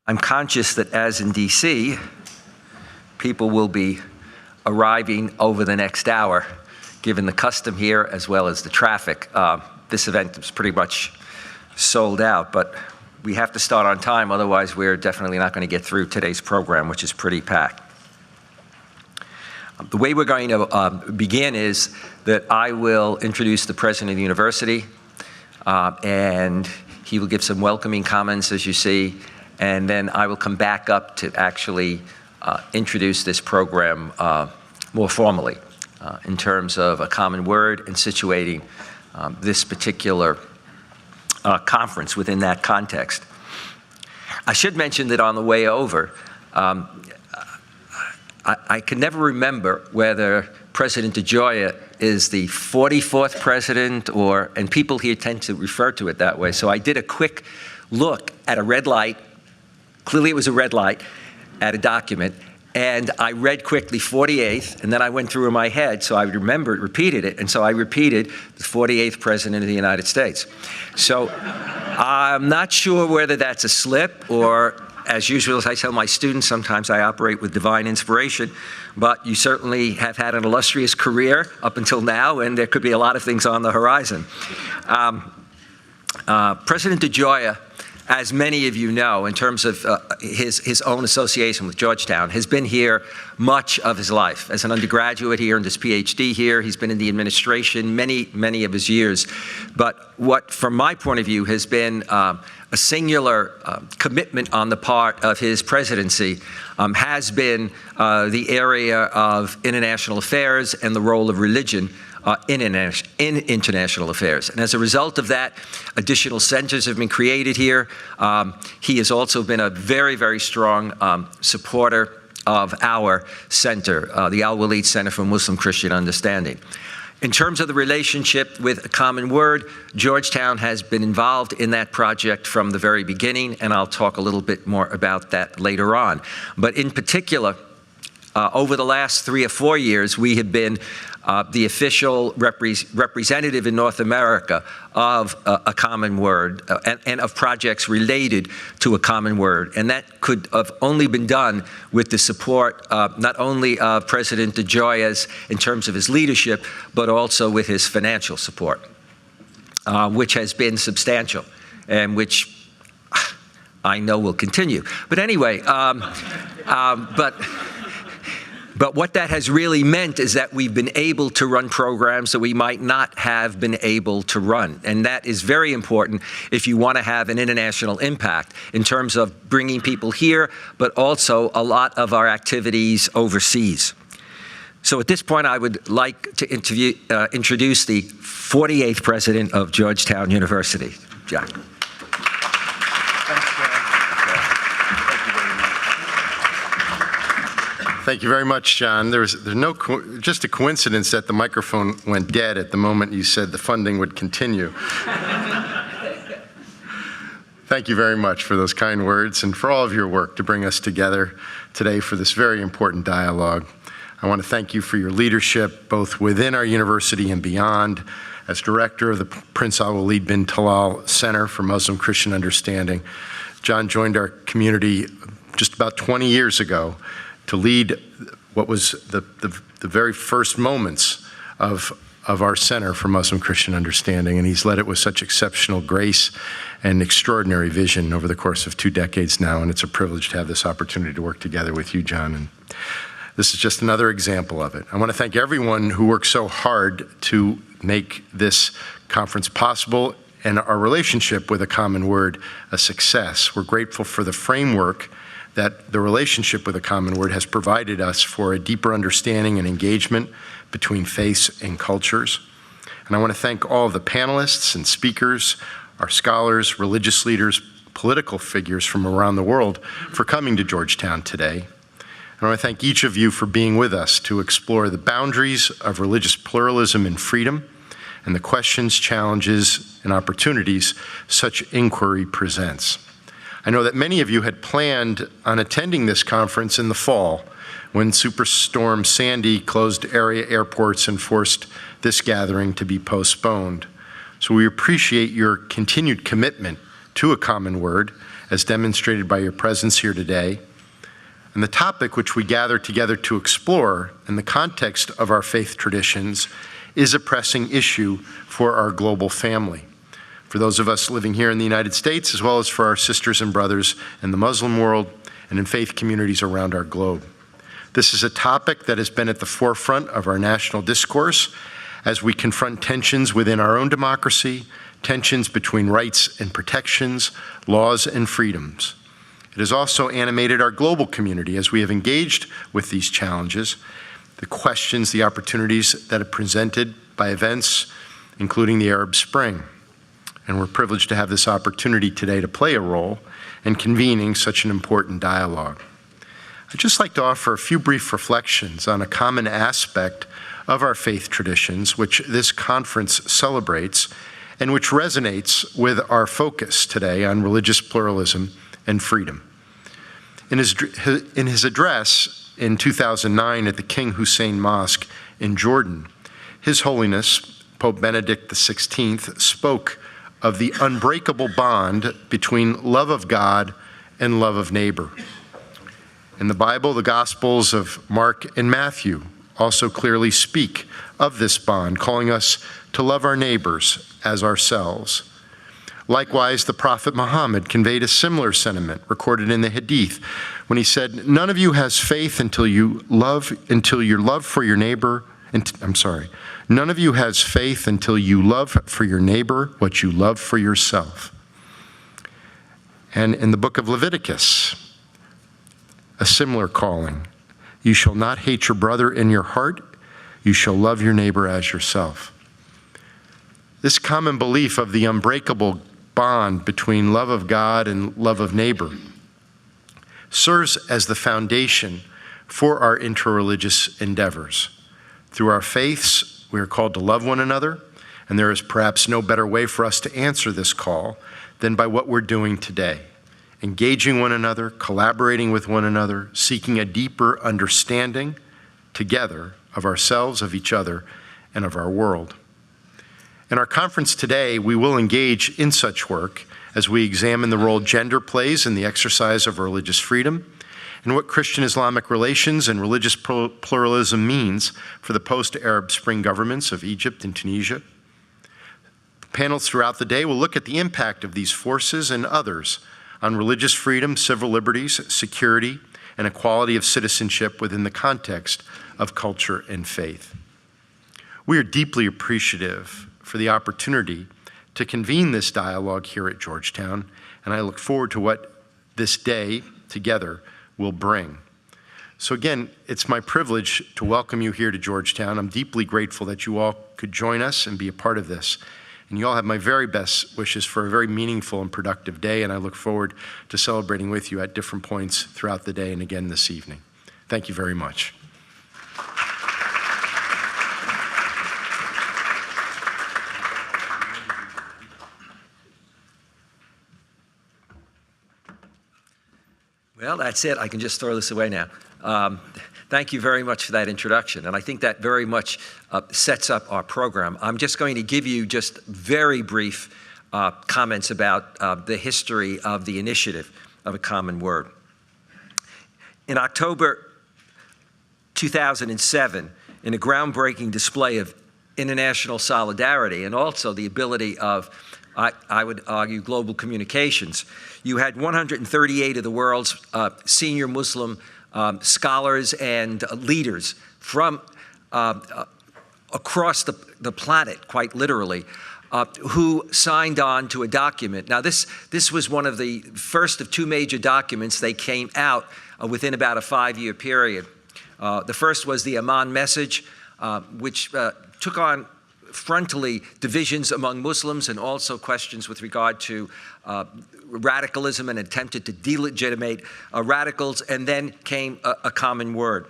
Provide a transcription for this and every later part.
I'm conscious that as in DC, people will be arriving over the next hour, given the custom here as well as the traffic. This event is pretty much sold out, but we have to start on time, otherwise we're definitely not going to get through today's program, which is pretty packed. The way we're going to begin is that I will introduce the president of the university, and he will give some welcoming comments, as you see, and then I will come back up to actually introduce this program more formally in terms of a common word and situating this particular conference within that context. I should mention that on the way over, I can never remember whether President DeGioia is the 44th president and people here tend to refer to it that way. So I did a quick look at a red light. Clearly it was a red light at a document. And I read quickly 48th, and then I went through in my head, so I repeated it, and so I repeated the 48th President of the United States. So I'm not sure whether that's a slip or, as usual, as I tell my students, sometimes I operate with divine inspiration, but you certainly have had an illustrious career up until now, and there could be a lot of things on the horizon. President DeGioia, as many of you know, in terms of his own association with Georgetown, has been here much of his life. As an undergraduate, he earned his PhD here. He's been in the administration many of his years. But what, from my point of view, has been a singular commitment on the part of his presidency has been the area of international affairs and the role of religion in international affairs. And as a result of that, additional centers have been created here. He has also been a very strong supporter of our center, the Al-Walid Center for Muslim-Christian Understanding. In terms of the relationship with A Common Word, Georgetown has been involved in that project from the very beginning, and I'll talk a little bit more about that later on. But in particular, over the last 3 or 4 years, we have been the official representative in North America of A Common Word and of projects related to A Common Word. And that could have only been done with the support not only of President DeGioia's in terms of his leadership, but also with his financial support, which has been substantial and which I know will continue. But anyway, But what that has really meant is that we've been able to run programs that we might not have been able to run. And that is very important if you want to have an international impact in terms of bringing people here, but also a lot of our activities overseas. So at this point, I would like to introduce the 48th president of Georgetown University, Jack. Thank you very much, John. There's just a coincidence that the microphone went dead at the moment you said the funding would continue. Thank you very much for those kind words and for all of your work to bring us together today for this very important dialogue. I want to thank you for your leadership, both within our university and beyond. As director of the Prince Al-Walid bin Talal Center for Muslim-Christian Understanding, John joined our community just about 20 years ago to lead what was the very first moments of our Center for Muslim-Christian Understanding, and he's led it with such exceptional grace and extraordinary vision over the course of 2 decades now, and it's a privilege to have this opportunity to work together with you, John, and this is just another example of it. I want to thank everyone who worked so hard to make this conference possible and our relationship with A Common Word a success. We're grateful for the framework that the relationship with A Common Word has provided us for a deeper understanding and engagement between faiths and cultures. And I want to thank all of the panelists and speakers, our scholars, religious leaders, political figures from around the world for coming to Georgetown today. And I want to thank each of you for being with us to explore the boundaries of religious pluralism and freedom and the questions, challenges, and opportunities such inquiry presents. I know that many of you had planned on attending this conference in the fall when Superstorm Sandy closed area airports and forced this gathering to be postponed. So we appreciate your continued commitment to A Common Word as demonstrated by your presence here today. And the topic which we gather together to explore in the context of our faith traditions is a pressing issue for our global family, for those of us living here in the United States, as well as for our sisters and brothers in the Muslim world and in faith communities around our globe. This is a topic that has been at the forefront of our national discourse as we confront tensions within our own democracy, tensions between rights and protections, laws and freedoms. It has also animated our global community as we have engaged with these challenges, the questions, the opportunities that are presented by events, including the Arab Spring. And we're privileged to have this opportunity today to play a role in convening such an important dialogue. I'd just like to offer a few brief reflections on a common aspect of our faith traditions, which this conference celebrates, and which resonates with our focus today on religious pluralism and freedom. In his address in 2009 at the King Hussein Mosque in Jordan, His Holiness Pope Benedict XVI spoke of the unbreakable bond between love of God and love of neighbor. In the Bible, the Gospels of Mark and Matthew also clearly speak of this bond, calling us to love our neighbors as ourselves. Likewise, the Prophet Muhammad conveyed a similar sentiment recorded in the Hadith when he said, "None of you has faith until your love for your neighbor, none of you has faith until you love for your neighbor what you love for yourself." And in the book of Leviticus, a similar calling, "You shall not hate your brother in your heart, you shall love your neighbor as yourself." This common belief of the unbreakable bond between love of God and love of neighbor serves as the foundation for our interreligious endeavors. Through our faiths, we are called to love one another, and there is perhaps no better way for us to answer this call than by what we're doing today, engaging one another, collaborating with one another, seeking a deeper understanding together of ourselves, of each other, and of our world. In our conference today, we will engage in such work as we examine the role gender plays in the exercise of religious freedom and what Christian-Islamic relations and religious pluralism means for the post-Arab Spring governments of Egypt and Tunisia. Panels throughout the day will look at the impact of these forces and others on religious freedom, civil liberties, security, and equality of citizenship within the context of culture and faith. We are deeply appreciative for the opportunity to convene this dialogue here at Georgetown, and I look forward to what this day together will bring. So again, it's my privilege to welcome you here to Georgetown. I'm deeply grateful that you all could join us and be a part of this. And you all have my very best wishes for a very meaningful and productive day, and I look forward to celebrating with you at different points throughout the day and again this evening. Thank you very much. Well, that's it. I can just throw this away now. Thank you very much for that introduction. And I think that very much sets up our program. I'm just going to give you just very brief comments about the history of the initiative of A Common Word. In October 2007, in a groundbreaking display of international solidarity and also the ability of, I would argue, global communications, you had 138 of the world's senior Muslim scholars and leaders from across the planet, quite literally, who signed on to a document. Now, this was one of the first of two major documents. They came out within about a 5-year period. The first was the Amman Message, which took on frontally divisions among Muslims and also questions with regard to radicalism and attempted to delegitimate radicals, and then came a common word.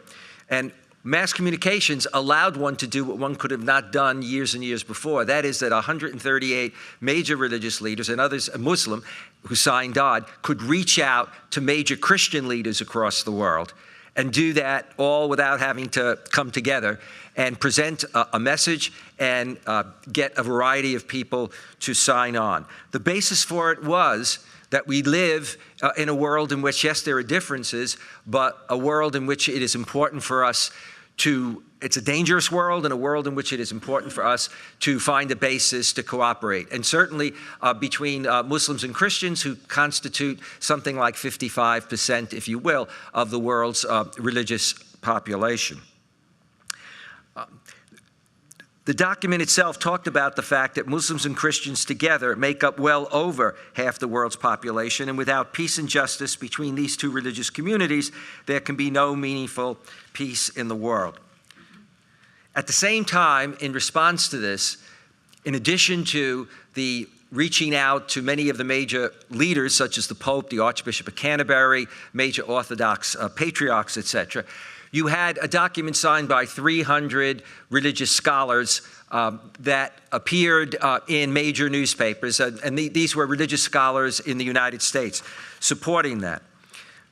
And mass communications allowed one to do what one could have not done years and years before. That is that 138 major religious leaders and others, Muslim, who signed on, could reach out to major Christian leaders across the world and do that all without having to come together and present a message and get a variety of people to sign on. The basis for it was that we live in a world in which, yes, there are differences, but a world in which it is important for us to, it's a dangerous world, and a world in which it is important for us to find a basis to cooperate. And certainly between Muslims and Christians, who constitute something like 55%, if you will, of the world's religious population. The document itself talked about the fact that Muslims and Christians together make up well over half the world's population, and without peace and justice between these two religious communities, there can be no meaningful peace in the world. At the same time, in response to this, in addition to the reaching out to many of the major leaders, such as the Pope, the Archbishop of Canterbury, major Orthodox patriarchs, etc., you had a document signed by 300 religious scholars that appeared in major newspapers, and these were religious scholars in the United States supporting that.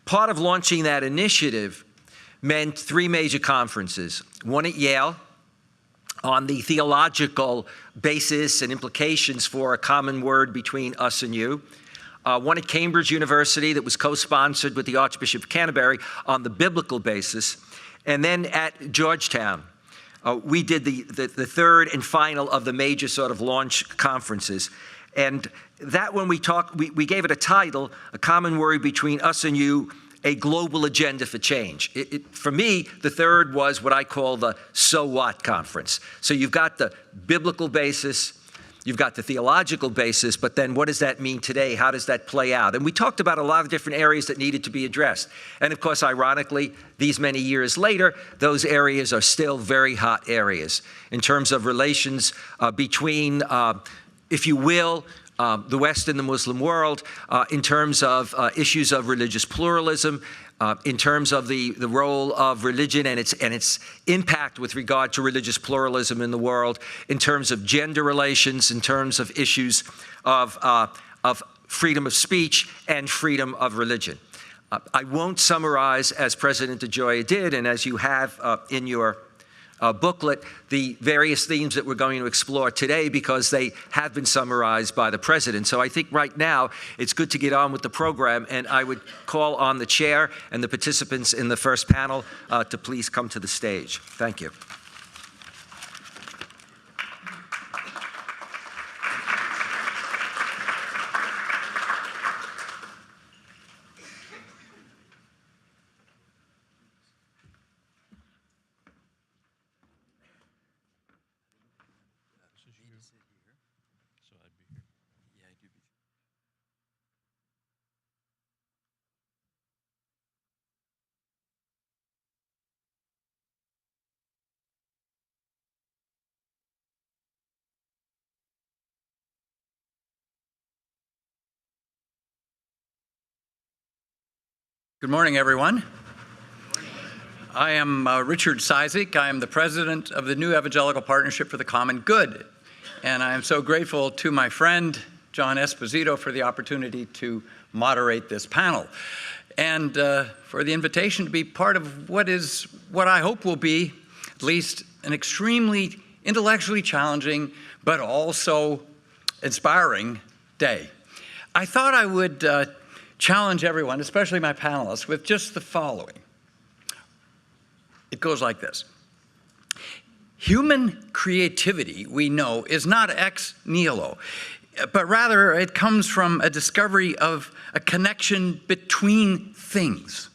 Part of launching that initiative meant 3 major conferences, one at Yale on the theological basis and implications for a common word between us and you, one at Cambridge University that was co-sponsored with the Archbishop of Canterbury on the biblical basis, and then at Georgetown. We did the third and final of the major sort of launch conferences. And that when we talked, we gave it a title, A Common Word Between Us and You, a Global Agenda for Change. For me, the third was what I call the So What conference. So you've got the biblical basis, you've got the theological basis, but then what does that mean today? How does that play out? And we talked about a lot of different areas that needed to be addressed. And of course, ironically, these many years later, those areas are still very hot areas in terms of relations between, if you will, the West and the Muslim world, in terms of issues of religious pluralism, in terms of the role of religion and its impact with regard to religious pluralism in the world, in terms of gender relations, in terms of issues of freedom of speech and freedom of religion. I won't summarize, as President DeGioia did, and as you have in your booklet, the various themes that we're going to explore today, because they have been summarized by the President. So I think right now it's good to get on with the program, and I would call on the chair and the participants in the first panel to please come to the stage. Thank you. Good morning, everyone. I am Richard Cizik. I am the president of the New Evangelical Partnership for the Common Good. And I am so grateful to my friend, John Esposito, for the opportunity to moderate this panel and for the invitation to be part of what I hope will be at least an extremely intellectually challenging but also inspiring day. I thought I would challenge everyone, especially my panelists, with just the following. It goes like this. Human creativity, we know, is not ex nihilo, but rather it comes from a discovery of a connection between things,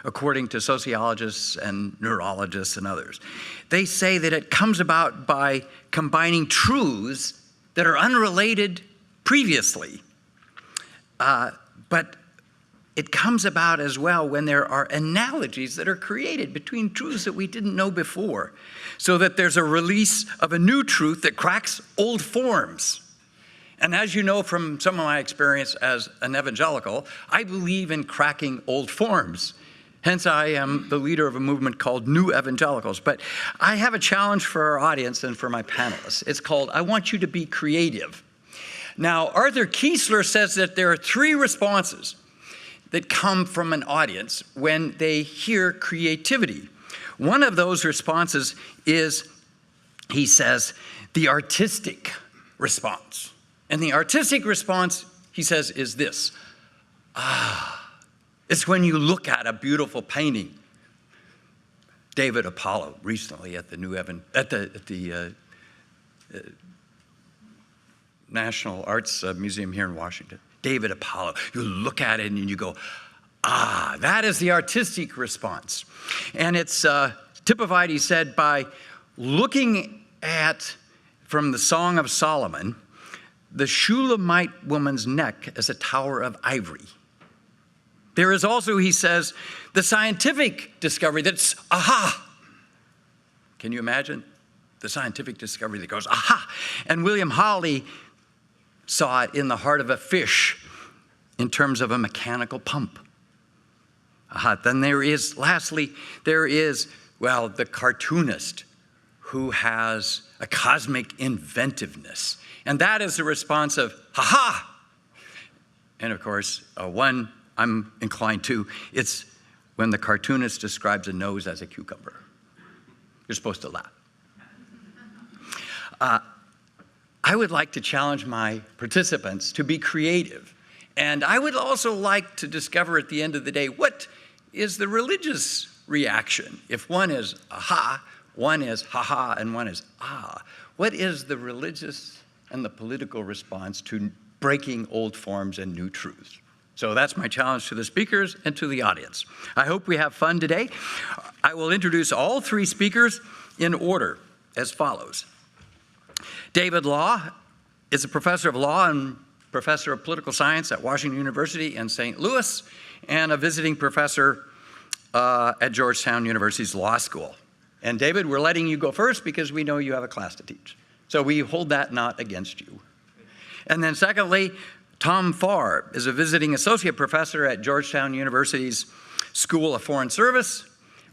according to sociologists and neurologists and others. They say that it comes about by combining truths that are unrelated previously, but it comes about as well when there are analogies that are created between truths that we didn't know before, so that there's a release of a new truth that cracks old forms. And as you know from some of my experience as an evangelical, I believe in cracking old forms. Hence, I am the leader of a movement called New Evangelicals. But I have a challenge for our audience and for my panelists. It's called, I want you to be creative. Now, Arthur Kiesler says that there are 3 responses that come from an audience when they hear creativity. One of those responses is, he says, the artistic response. And the artistic response he says, is this. It's when you look at a beautiful painting. David Apollo recently at the National Arts Museum here in Washington. David Apollo. You look at it and you go, that is the artistic response. And it's typified, he said, by looking at, from the Song of Solomon, the Shulamite woman's neck as a tower of ivory. There is also, he says, the scientific discovery that's aha. Can you imagine the scientific discovery that goes aha? And William Hawley saw it in the heart of a fish in terms of a mechanical pump. Aha. Then lastly, there is, the cartoonist who has a cosmic inventiveness. And that is the response of, ha-ha! And of course, one I'm inclined to, it's when the cartoonist describes a nose as a cucumber. You're supposed to laugh. I would like to challenge my participants to be creative. And I would also like to discover at the end of the day, what is the religious reaction? If one is aha, one is ha-ha, and one is ah. What is the religious and the political response to breaking old forms and new truths? So that's my challenge to the speakers and to the audience. I hope we have fun today. I will introduce all three speakers in order as follows. David Law is a professor of law and professor of political science at Washington University in St. Louis, and a visiting professor at Georgetown University's Law School. And David, we're letting you go first because we know you have a class to teach. So we hold that not against you. And then secondly, Tom Farr is a visiting associate professor at Georgetown University's School of Foreign Service,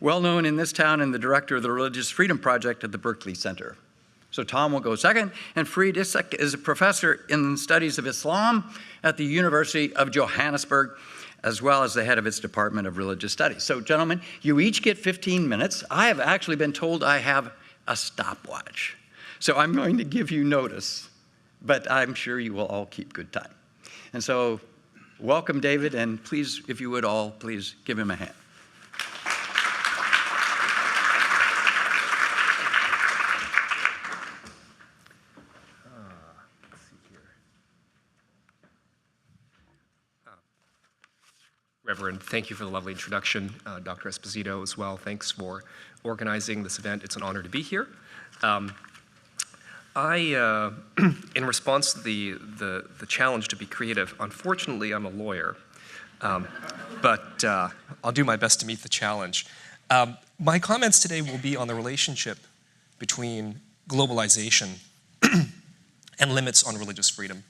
well known in this town and the director of the Religious Freedom Project at the Berkeley Center. So Tom will go second, and Fried Isaac is a professor in studies of Islam at the University of Johannesburg, as well as the head of its Department of Religious Studies. So gentlemen, you each get 15 minutes. I have actually been told I have a stopwatch. So I'm going to give you notice, but I'm sure you will all keep good time. And so welcome, David, and please, if you would all, please give him a hand. Reverend, thank you for the lovely introduction. Dr. Esposito as well, thanks for organizing this event. It's an honor to be here. In response to the challenge to be creative, unfortunately, I'm a lawyer, but I'll do my best to meet the challenge. My comments today will be on the relationship between globalization and limits on religious freedom,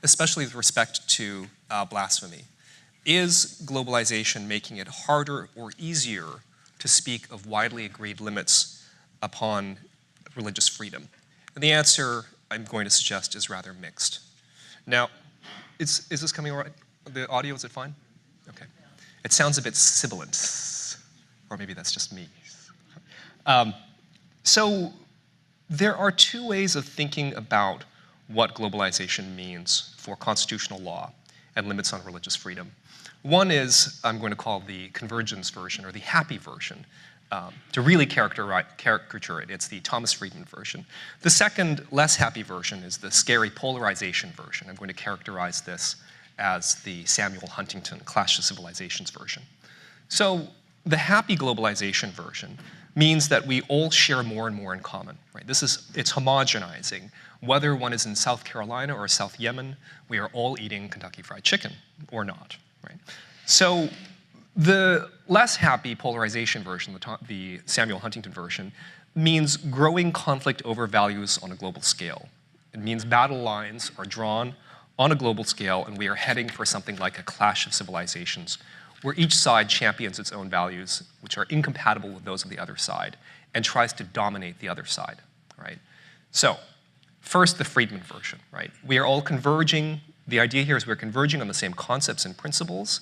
especially with respect to blasphemy. Is globalization making it harder or easier to speak of widely agreed limits upon religious freedom? And the answer, I'm going to suggest, is rather mixed. Now, is this coming all right? The audio, is it fine? Okay. It sounds a bit sibilant, or maybe that's just me. So there are two ways of thinking about what globalization means for constitutional law and limits on religious freedom. One is, I'm going to call the convergence version, or the happy version. To really caricature it, it's the Thomas Friedman version. The second, less happy version is the scary polarization version. I'm going to characterize this as the Samuel Huntington Clash of Civilizations version. So the happy globalization version means that we all share more and more in common, right? It's homogenizing. Whether one is in South Carolina or South Yemen, we are all eating Kentucky Fried Chicken, or not, right? So the less happy polarization version, the Samuel Huntington version, means growing conflict over values on a global scale. It means battle lines are drawn on a global scale, and we are heading for something like a clash of civilizations, where each side champions its own values, which are incompatible with those of the other side, and tries to dominate the other side, right? So, first, the Friedman version, right? We are all converging. The idea here is we're converging on the same concepts and principles,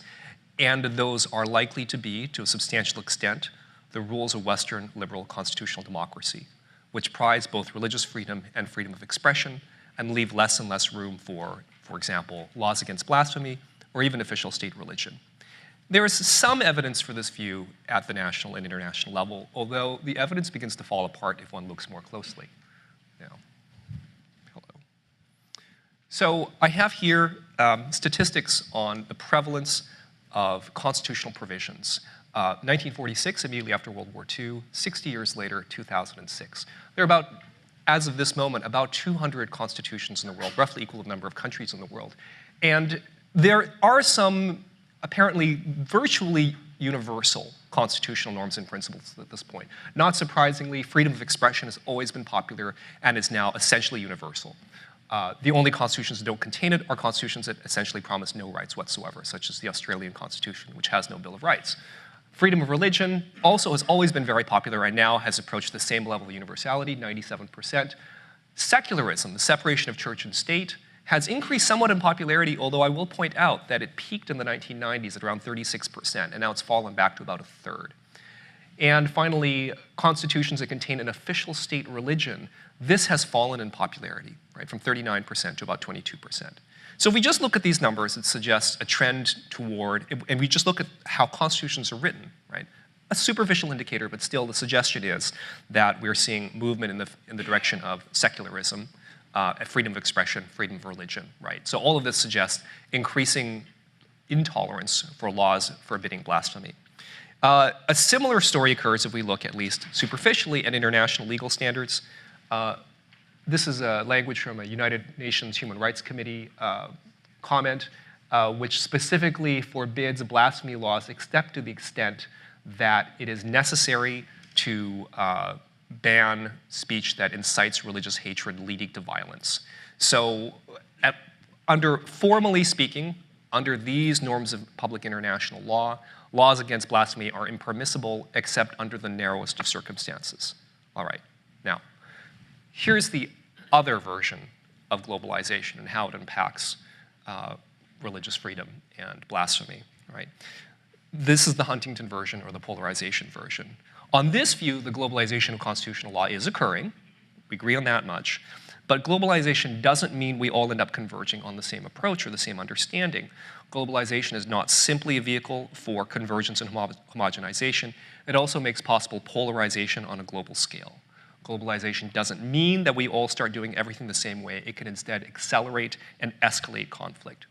and those are likely to be, to a substantial extent, the rules of Western liberal constitutional democracy, which prize both religious freedom and freedom of expression, and leave less and less room for for example, laws against blasphemy, or even official state religion. There is some evidence for this view at the national and international level, although the evidence begins to fall apart if one looks more closely. Now, hello. So I have here statistics on the prevalence of constitutional provisions. 1946, immediately after World War II, 60 years later, 2006. There are about, as of this moment, about 200 constitutions in the world, roughly equal to the number of countries in the world. And there are some apparently virtually universal constitutional norms and principles at this point. Not surprisingly, freedom of expression has always been popular and is now essentially universal. The only constitutions that don't contain it are constitutions that essentially promise no rights whatsoever, such as the Australian Constitution, which has no Bill of Rights. Freedom of religion also has always been very popular and now has approached the same level of universality, 97%. Secularism, the separation of church and state, has increased somewhat in popularity, although I will point out that it peaked in the 1990s at around 36%, and now it's fallen back to about a third. And finally, constitutions that contain an official state religion, this has fallen in popularity, right, from 39% to about 22%. So if we just look at these numbers, it suggests a trend toward, and we just look at how constitutions are written, right? A superficial indicator, but still the suggestion is that we're seeing movement in the direction of secularism, freedom of expression, freedom of religion, right? So all of this suggests increasing intolerance for laws forbidding blasphemy. A similar story occurs if we look, at least superficially, at international legal standards. This is a language from a United Nations Human Rights Committee comment, which specifically forbids blasphemy laws except to the extent that it is necessary to ban speech that incites religious hatred leading to violence. So formally speaking, under these norms of public international law, laws against blasphemy are impermissible except under the narrowest of circumstances. All right, now, here's the other version of globalization and how it impacts religious freedom and blasphemy, right? This is the Huntington version or the polarization version. On this view, the globalization of constitutional law is occurring. We agree on that much. But globalization doesn't mean we all end up converging on the same approach or the same understanding. Globalization is not simply a vehicle for convergence and homogenization. It also makes possible polarization on a global scale. Globalization doesn't mean that we all start doing everything the same way. It can instead accelerate and escalate conflict.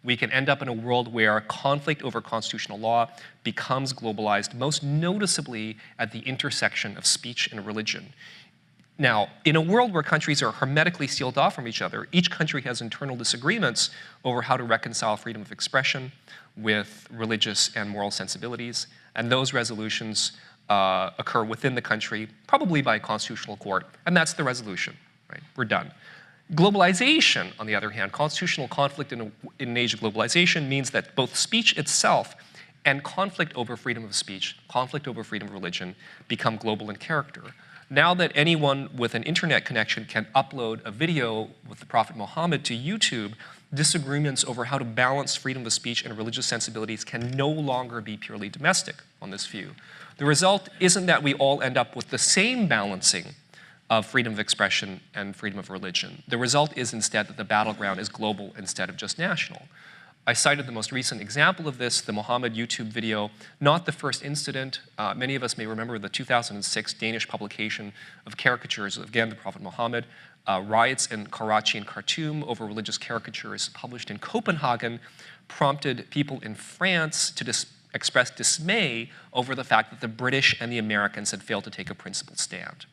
We can end up in a world where conflict over constitutional law becomes globalized, most noticeably at the intersection of speech and religion. Now, in a world where countries are hermetically sealed off from each other, each country has internal disagreements over how to reconcile freedom of expression with religious and moral sensibilities, and those resolutions occur within the country, probably by a constitutional court, and that's the resolution, right? We're done. Globalization, on the other hand, constitutional conflict in an age of globalization means that both speech itself and conflict over freedom of speech, conflict over freedom of religion, become global in character. Now that anyone with an internet connection can upload a video with the Prophet Muhammad to YouTube, disagreements over how to balance freedom of speech and religious sensibilities can no longer be purely domestic on this view. The result isn't that we all end up with the same balancing of freedom of expression and freedom of religion. The result is instead that the battleground is global instead of just national. I cited the most recent example of this, the Muhammad YouTube video, not the first incident. Many of us may remember the 2006 Danish publication of caricatures of, again, the Prophet Muhammad. Riots in Karachi and Khartoum over religious caricatures published in Copenhagen prompted people in France to express dismay over the fact that the British and the Americans had failed to take a principled stand.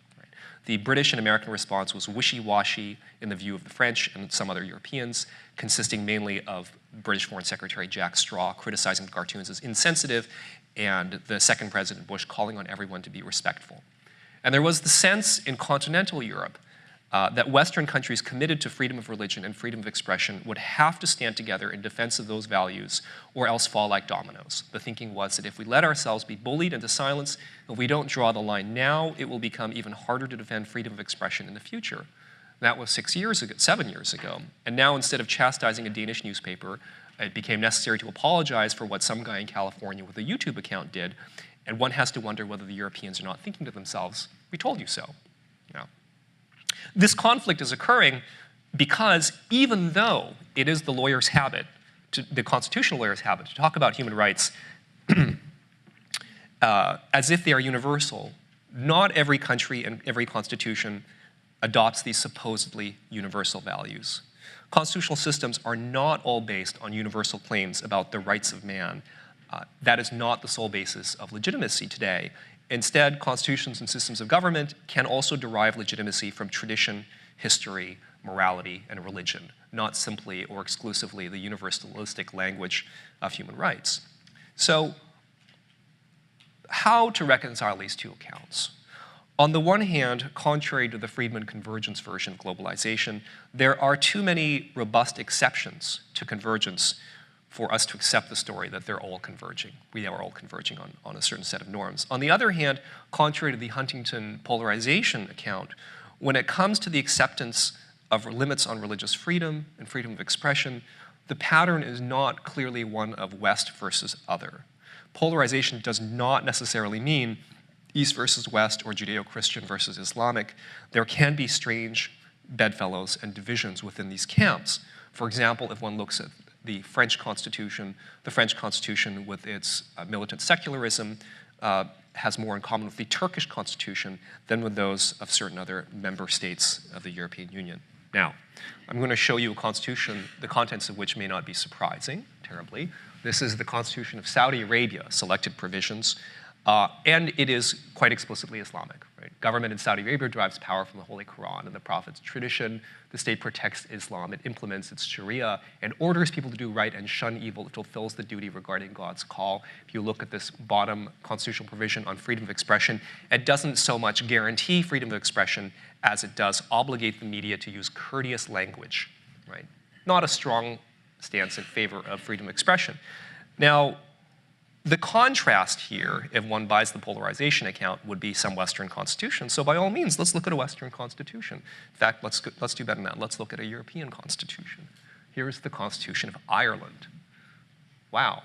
The British and American response was wishy-washy in the view of the French and some other Europeans, consisting mainly of British Foreign Secretary Jack Straw criticizing the cartoons as insensitive, and the second President Bush calling on everyone to be respectful. And there was the sense in continental Europe that Western countries committed to freedom of religion and freedom of expression would have to stand together in defense of those values or else fall like dominoes. The thinking was that if we let ourselves be bullied into silence, if we don't draw the line now, it will become even harder to defend freedom of expression in the future. That was 7 years ago. And now instead of chastising a Danish newspaper, it became necessary to apologize for what some guy in California with a YouTube account did. And one has to wonder whether the Europeans are not thinking to themselves, we told you so. You know. This conflict is occurring because even though it is the lawyer's habit, the constitutional lawyer's habit, to talk about human rights as if they are universal, not every country and every constitution adopts these supposedly universal values. Constitutional systems are not all based on universal claims about the rights of man. That is not the sole basis of legitimacy today. Instead, constitutions and systems of government can also derive legitimacy from tradition, history, morality, and religion, not simply or exclusively the universalistic language of human rights. So, how to reconcile these two accounts? On the one hand, contrary to the Friedman convergence version of globalization, there are too many robust exceptions to convergence for us to accept the story that they're all converging. We are all converging on a certain set of norms. On the other hand, contrary to the Huntington polarization account, when it comes to the acceptance of limits on religious freedom and freedom of expression, the pattern is not clearly one of West versus other. Polarization does not necessarily mean East versus West or Judeo-Christian versus Islamic. There can be strange bedfellows and divisions within these camps. For example, if one looks at the French Constitution with its militant secularism has more in common with the Turkish Constitution than with those of certain other member states of the European Union. Now, I'm going to show you a constitution, the contents of which may not be surprising, terribly. This is the Constitution of Saudi Arabia, selected provisions, and it is quite explicitly Islamic. Right? Government in Saudi Arabia derives power from the Holy Quran and the Prophet's tradition. The state protects Islam, it implements its Sharia, and orders people to do right and shun evil. It fulfills the duty regarding God's call. If you look at this bottom constitutional provision on freedom of expression, it doesn't so much guarantee freedom of expression as it does obligate the media to use courteous language. Right? Not a strong stance in favor of freedom of expression. Now, the contrast here, if one buys the polarization account, would be some Western constitution. So by all means, let's look at a Western constitution. In fact, let's do better than that. Let's look at a European constitution. Here's the Constitution of Ireland. Wow.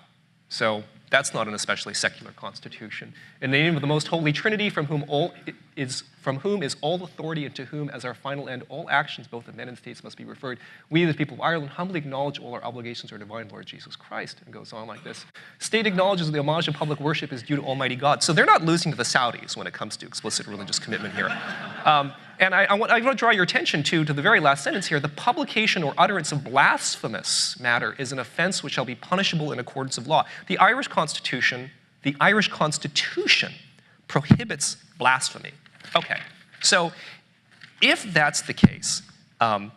So that's not an especially secular constitution. In the name of the most holy Trinity, from whom is all authority, and to whom, as our final end, all actions, both of men and states, must be referred. We, the people of Ireland, humbly acknowledge all our obligations to our divine Lord Jesus Christ. And goes on like this. State acknowledges the homage of public worship is due to Almighty God. So they're not losing to the Saudis when it comes to explicit religious commitment here. And I want to draw your attention to the very last sentence here. The publication or utterance of blasphemous matter is an offense which shall be punishable in accordance of law. The Irish Constitution prohibits blasphemy. Okay, so if that's the case, it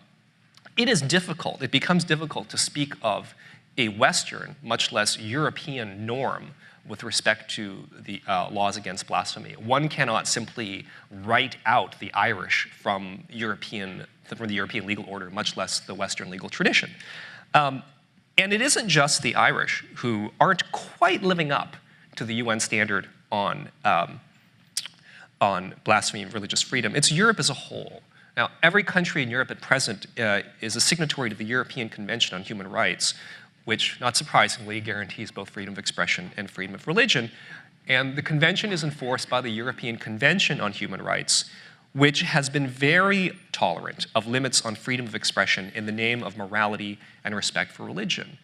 becomes difficult to speak of a Western, much less European norm with respect to the laws against blasphemy. One cannot simply write out the Irish from the European legal order, much less the Western legal tradition. And it isn't just the Irish who aren't quite living up to the UN standard on blasphemy and religious freedom. It's Europe as a whole. Now, every country in Europe at present is a signatory to the European Convention on Human Rights, which, not surprisingly, guarantees both freedom of expression and freedom of religion. And the convention is enforced by the European Convention on Human Rights, which has been very tolerant of limits on freedom of expression in the name of morality and respect for religion.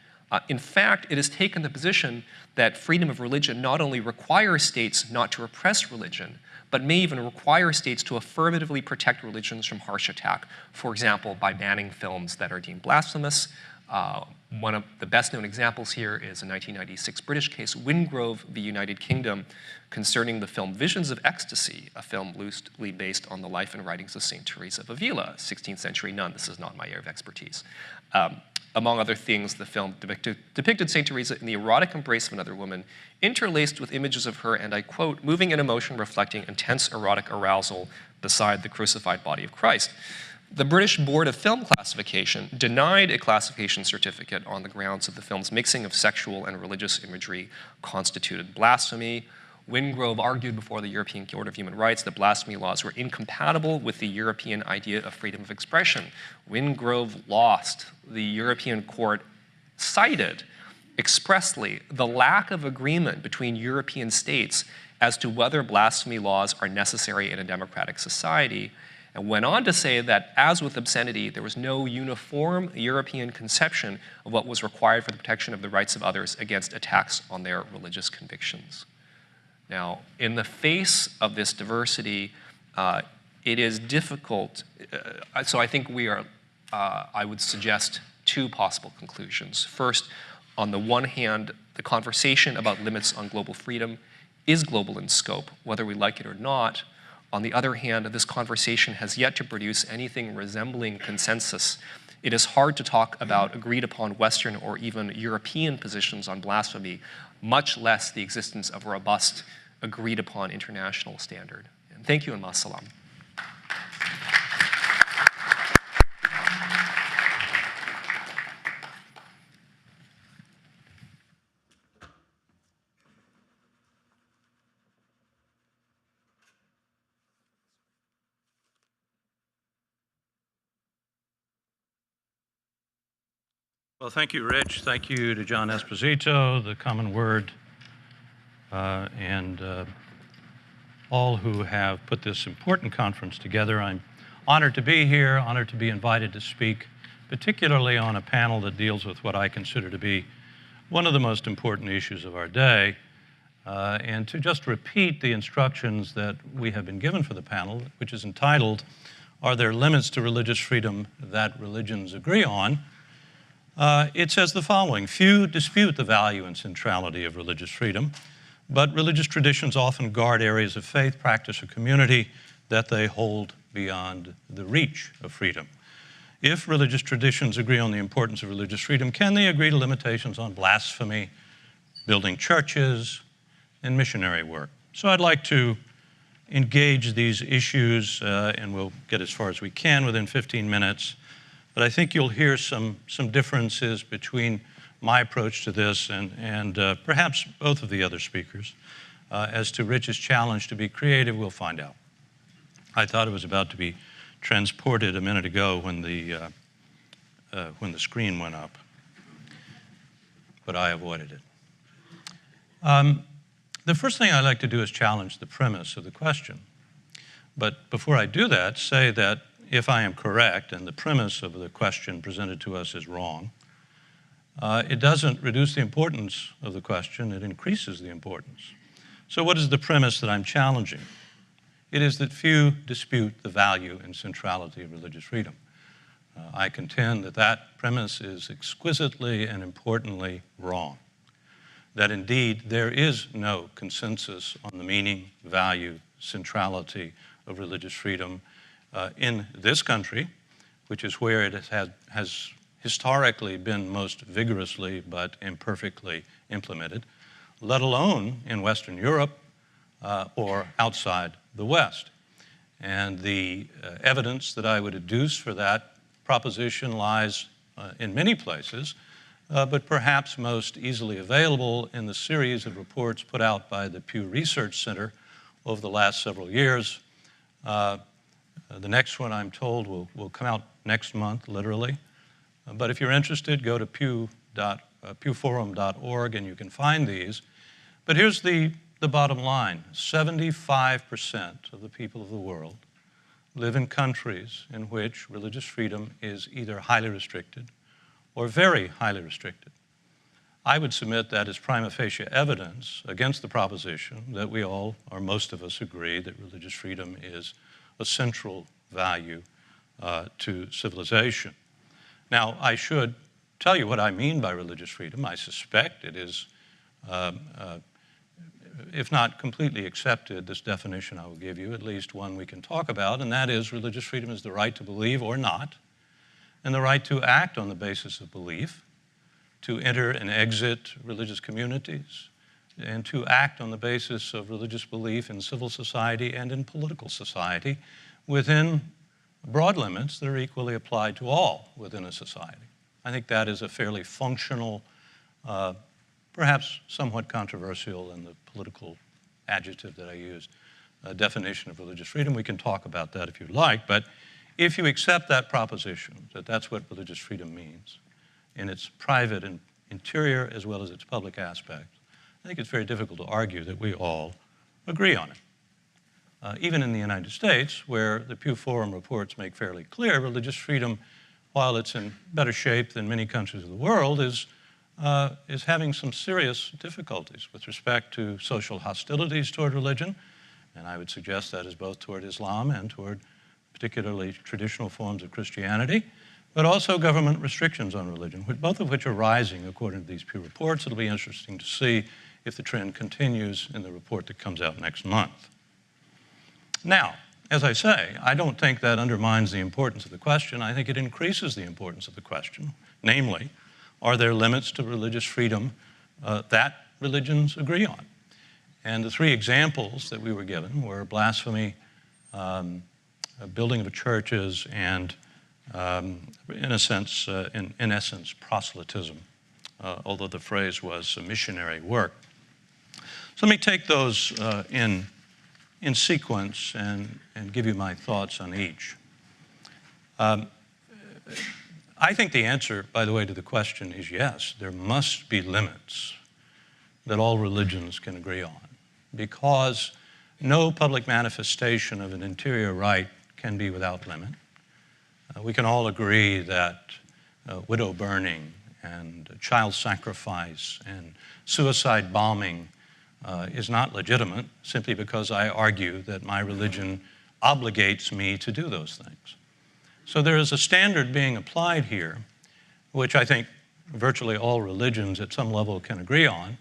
In fact, it has taken the position that freedom of religion not only requires states not to repress religion, but may even require states to affirmatively protect religions from harsh attack, for example, by banning films that are deemed blasphemous. One of the best-known examples here is a 1996 British case, Wingrove v. United Kingdom, concerning the film Visions of Ecstasy, a film loosely based on the life and writings of St. Teresa of Avila, 16th century nun. This is not my area of expertise. Among other things, the film depicted St. Teresa in the erotic embrace of another woman, interlaced with images of her, and I quote, moving in emotion reflecting intense erotic arousal beside the crucified body of Christ. The British Board of Film Classification denied a classification certificate on the grounds that the film's mixing of sexual and religious imagery constituted blasphemy. Wingrove argued before the European Court of Human Rights that blasphemy laws were incompatible with the European idea of freedom of expression. Wingrove lost. The European Court cited expressly the lack of agreement between European states as to whether blasphemy laws are necessary in a democratic society. and went on to say that, as with obscenity, there was no uniform European conception of what was required for the protection of the rights of others against attacks on their religious convictions. Now, in the face of this diversity, it is difficult. So I think I would suggest two possible conclusions. First, on the one hand, the conversation about limits on global freedom is global in scope, whether we like it or not. On the other hand, this conversation has yet to produce anything resembling consensus. It is hard to talk about agreed upon Western or even European positions on blasphemy, much less the existence of a robust, agreed upon international standard. And thank you, and ma'as-salam. Well, thank you, Rich. Thank you to John Esposito, the Common Word, and all who have put this important conference together. I'm honored to be here, honored to be invited to speak, particularly on a panel that deals with what I consider to be one of the most important issues of our day, and to just repeat the instructions that we have been given for the panel, which is entitled, "Are There Limits to Religious Freedom That Religions Agree On?" It says the following: few dispute the value and centrality of religious freedom, but religious traditions often guard areas of faith, practice, or community that they hold beyond the reach of freedom. If religious traditions agree on the importance of religious freedom, can they agree to limitations on blasphemy, building churches, and missionary work? So I'd like to engage these issues, and we'll get as far as we can within 15 minutes. But I think you'll hear some differences between my approach to this and perhaps both of the other speakers. As to Rich's challenge to be creative, we'll find out. I thought it was about to be transported a minute ago when the screen went up, but I avoided it. The first thing I'd like to do is challenge the premise of the question. But before I do that, say that if I am correct and the premise of the question presented to us is wrong, it doesn't reduce the importance of the question, it increases the importance. So what is the premise that I'm challenging? It is that few dispute the value and centrality of religious freedom. I contend that that premise is exquisitely and importantly wrong. That indeed there is no consensus on the meaning, value, centrality of religious freedom in this country, which is where it has historically been most vigorously but imperfectly implemented, let alone in Western Europe or outside the West. And the evidence that I would adduce for that proposition lies in many places, but perhaps most easily available in the series of reports put out by the Pew Research Center over the last several years. The next one, I'm told, will come out next month, literally. But if you're interested, go to pewforum.org and you can find these. But here's the bottom line. 75% of the people of the world live in countries in which religious freedom is either highly restricted or very highly restricted. I would submit that as prima facie evidence against the proposition that we all, or most of us, agree that religious freedom is a central value to civilization. Now, I should tell you what I mean by religious freedom. I suspect it is, if not completely accepted, this definition I will give you, at least one we can talk about, and that is religious freedom is the right to believe or not, and the right to act on the basis of belief, to enter and exit religious communities, and to act on the basis of religious belief in civil society and in political society within broad limits that are equally applied to all within a society. I think that is a fairly functional, perhaps somewhat controversial in the political adjective that I used, definition of religious freedom. We can talk about that if you'd like, but if you accept that proposition, that that's what religious freedom means, in its private and interior as well as its public aspects, I think it's very difficult to argue that we all agree on it. even in the United States, where the Pew Forum reports make fairly clear religious freedom, while it's in better shape than many countries of the world, is having some serious difficulties with respect to social hostilities toward religion, and I would suggest that is both toward Islam and toward particularly traditional forms of Christianity, but also government restrictions on religion, both of which are rising according to these Pew reports. It'll be interesting to see if the trend continues in the report that comes out next month. Now, as I say, I don't think that undermines the importance of the question. I think it increases the importance of the question. Namely, are there limits to religious freedom that religions agree on? And the three examples that we were given were blasphemy, building of churches, and in essence, proselytism, although the phrase was missionary work. So let me take those in sequence and give you my thoughts on each. I think the answer, by the way, to the question is yes, there must be limits that all religions can agree on, because no public manifestation of an interior right can be without limit. We can all agree that widow burning and child sacrifice and suicide bombing is not legitimate simply because I argue that my religion obligates me to do those things. So there is a standard being applied here, which I think virtually all religions at some level can agree on.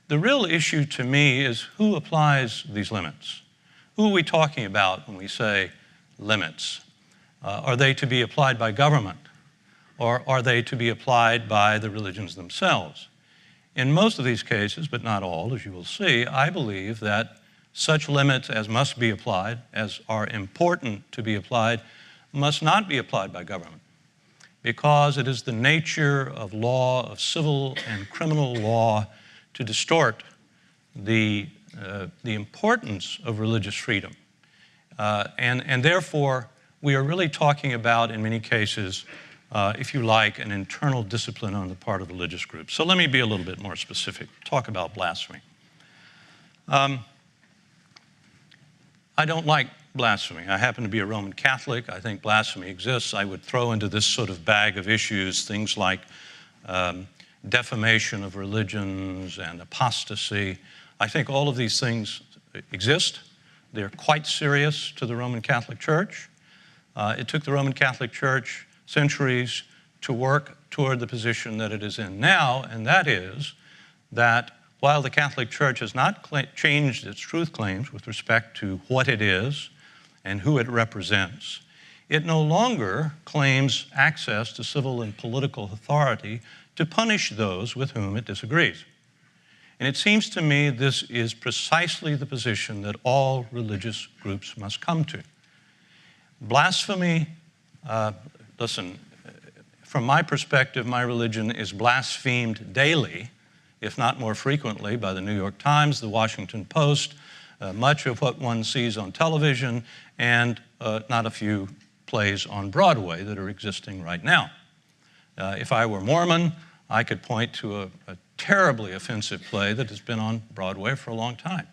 The real issue to me is who applies these limits. Who are we talking about when we say limits? Are they to be applied by government, or are they to be applied by the religions themselves? In most of these cases, but not all, as you will see, I believe that such limits as must be applied, as are important to be applied, must not be applied by government, because it is the nature of law, of civil and criminal law, to distort the importance of religious freedom. And therefore, we are really talking about, in many cases, if you like, an internal discipline on the part of religious groups. So let me be a little bit more specific, talk about blasphemy. I don't like blasphemy. I happen to be a Roman Catholic. I think blasphemy exists. I would throw into this sort of bag of issues things like defamation of religions and apostasy. I think all of these things exist. They're quite serious to the Roman Catholic Church. It took the Roman Catholic Church centuries to work toward the position that it is in now, and that is that while the Catholic Church has not changed its truth claims with respect to what it is and who it represents, it no longer claims access to civil and political authority to punish those with whom it disagrees. And it seems to me this is precisely the position that all religious groups must come to. Blasphemy, listen, from my perspective, my religion is blasphemed daily, if not more frequently, by the New York Times, the Washington Post, much of what one sees on television, and not a few plays on Broadway that are existing right now. If I were Mormon, I could point to a terribly offensive play that has been on Broadway for a long time.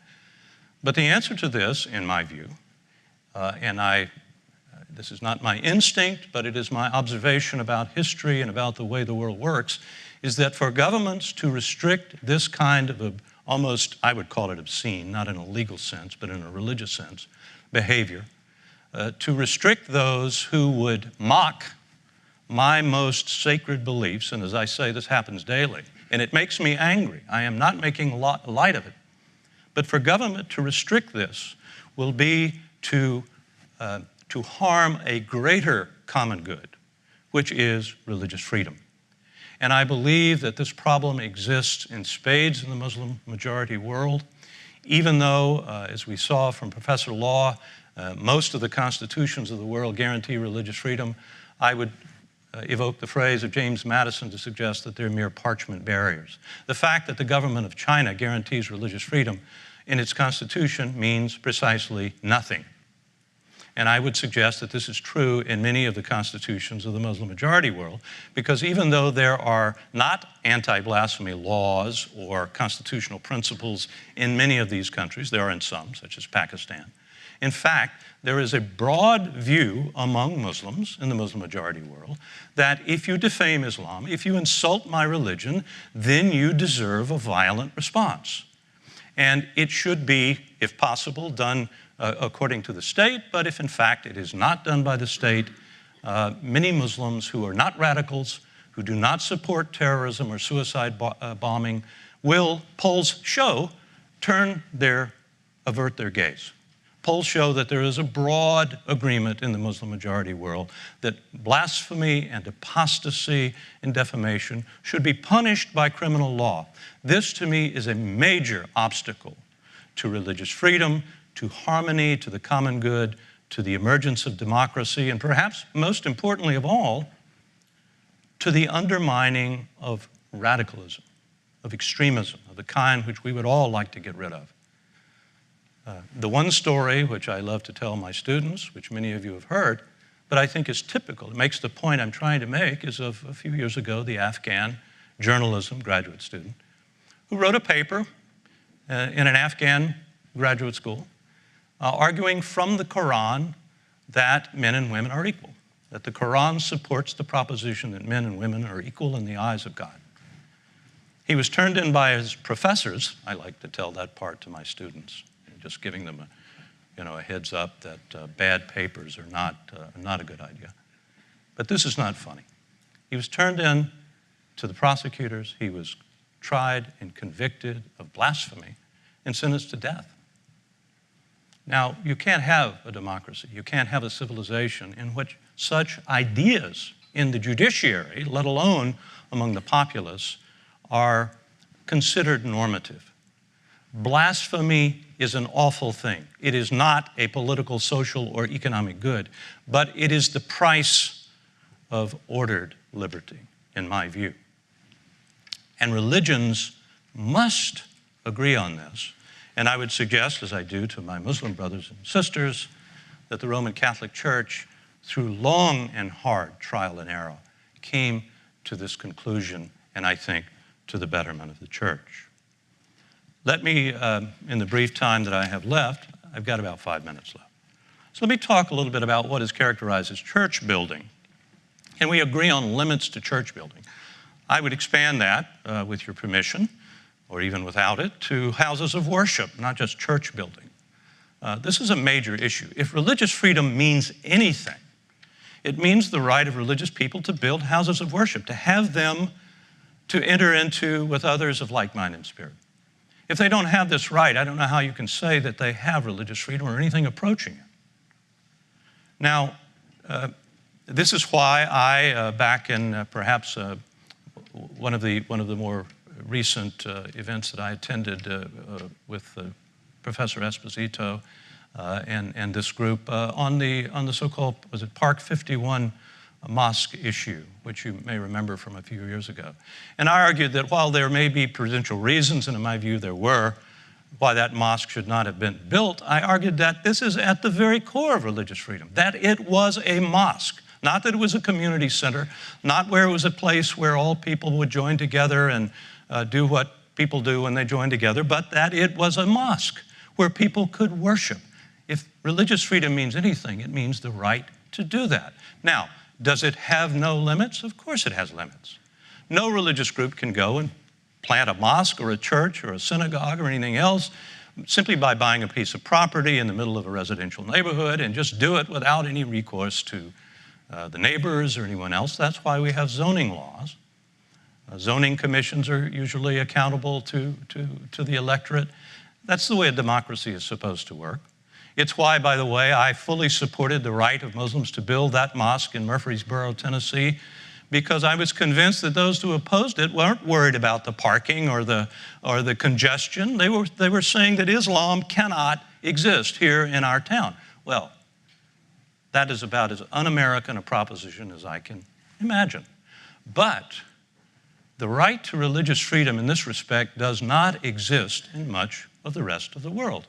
But the answer to this, in my view, this is not my instinct, but it is my observation about history and about the way the world works, is that for governments to restrict this kind of almost, I would call it obscene, not in a legal sense, but in a religious sense, behavior, to restrict those who would mock my most sacred beliefs, and as I say, this happens daily, and it makes me angry. I am not making light of it. But for government to restrict this will be to harm a greater common good, which is religious freedom. And I believe that this problem exists in spades in the Muslim majority world, even though, as we saw from Professor Law, most of the constitutions of the world guarantee religious freedom. I would evoke the phrase of James Madison to suggest that they're mere parchment barriers. The fact that the government of China guarantees religious freedom in its constitution means precisely nothing. And I would suggest that this is true in many of the constitutions of the Muslim majority world, because even though there are not anti-blasphemy laws or constitutional principles in many of these countries, there are in some, such as Pakistan, In fact, there is a broad view among Muslims in the Muslim majority world that if you defame Islam, if you insult my religion, then you deserve a violent response. And it should be, if possible, done according to the state, but if in fact it is not done by the state, many Muslims who are not radicals, who do not support terrorism or suicide bombing, will, polls show, avert their gaze. Polls show that there is a broad agreement in the Muslim majority world that blasphemy and apostasy and defamation should be punished by criminal law. This, to me, is a major obstacle to religious freedom, to harmony, to the common good, to the emergence of democracy, and perhaps most importantly of all, to the undermining of radicalism, of extremism, of the kind which we would all like to get rid of. The one story which I love to tell my students, which many of you have heard, but I think is typical, it makes the point I'm trying to make, is of a few years ago, the Afghan journalism graduate student who wrote a paper in an Afghan graduate school arguing from the Quran that men and women are equal, that the Quran supports the proposition that men and women are equal in the eyes of God. He was turned in by his professors. I like to tell that part to my students, just giving them a heads up that bad papers are not a good idea. But this is not funny. He was turned in to the prosecutors. He was tried and convicted of blasphemy and sentenced to death. Now, you can't have a democracy. You can't have a civilization in which such ideas in the judiciary, let alone among the populace, are considered normative. Blasphemy is an awful thing. It is not a political, social, or economic good, but it is the price of ordered liberty, in my view. And religions must agree on this. And I would suggest, as I do to my Muslim brothers and sisters, that the Roman Catholic Church, through long and hard trial and error, came to this conclusion, and I think to the betterment of the church. Let me, in the brief time that I have left, I've got about 5 minutes left. So let me talk a little bit about what is characterized as church building. And we agree on limits to church building. I would expand that, with your permission, or even without it, to houses of worship, not just church building. This is a major issue. If religious freedom means anything, it means the right of religious people to build houses of worship, to have them to enter into with others of like-minded spirit. If they don't have this right, I don't know how you can say that they have religious freedom or anything approaching it. Now, this is why I, back in perhaps one of the more recent events that I attended with Professor Esposito and this group on the so-called, was it Park 51 mosque issue, which you may remember from a few years ago. And I argued that while there may be prudential reasons, and in my view there were, why that mosque should not have been built, I argued that this is at the very core of religious freedom, that it was a mosque, not that it was a community center, not where it was a place where all people would join together and do what people do when they join together, but that it was a mosque where people could worship. If religious freedom means anything, it means the right to do that. Now, does it have no limits? Of course it has limits. No religious group can go and plant a mosque or a church or a synagogue or anything else simply by buying a piece of property in the middle of a residential neighborhood and just do it without any recourse to the neighbors or anyone else. That's why we have zoning laws. Zoning commissions are usually accountable to the electorate. That's the way a democracy is supposed to work. It's why, by the way, I fully supported the right of Muslims to build that mosque in Murfreesboro, Tennessee, because I was convinced that those who opposed it weren't worried about the parking or the congestion. They were saying that Islam cannot exist here in our town. Well, that is about as un-American a proposition as I can imagine. But the right to religious freedom in this respect does not exist in much of the rest of the world.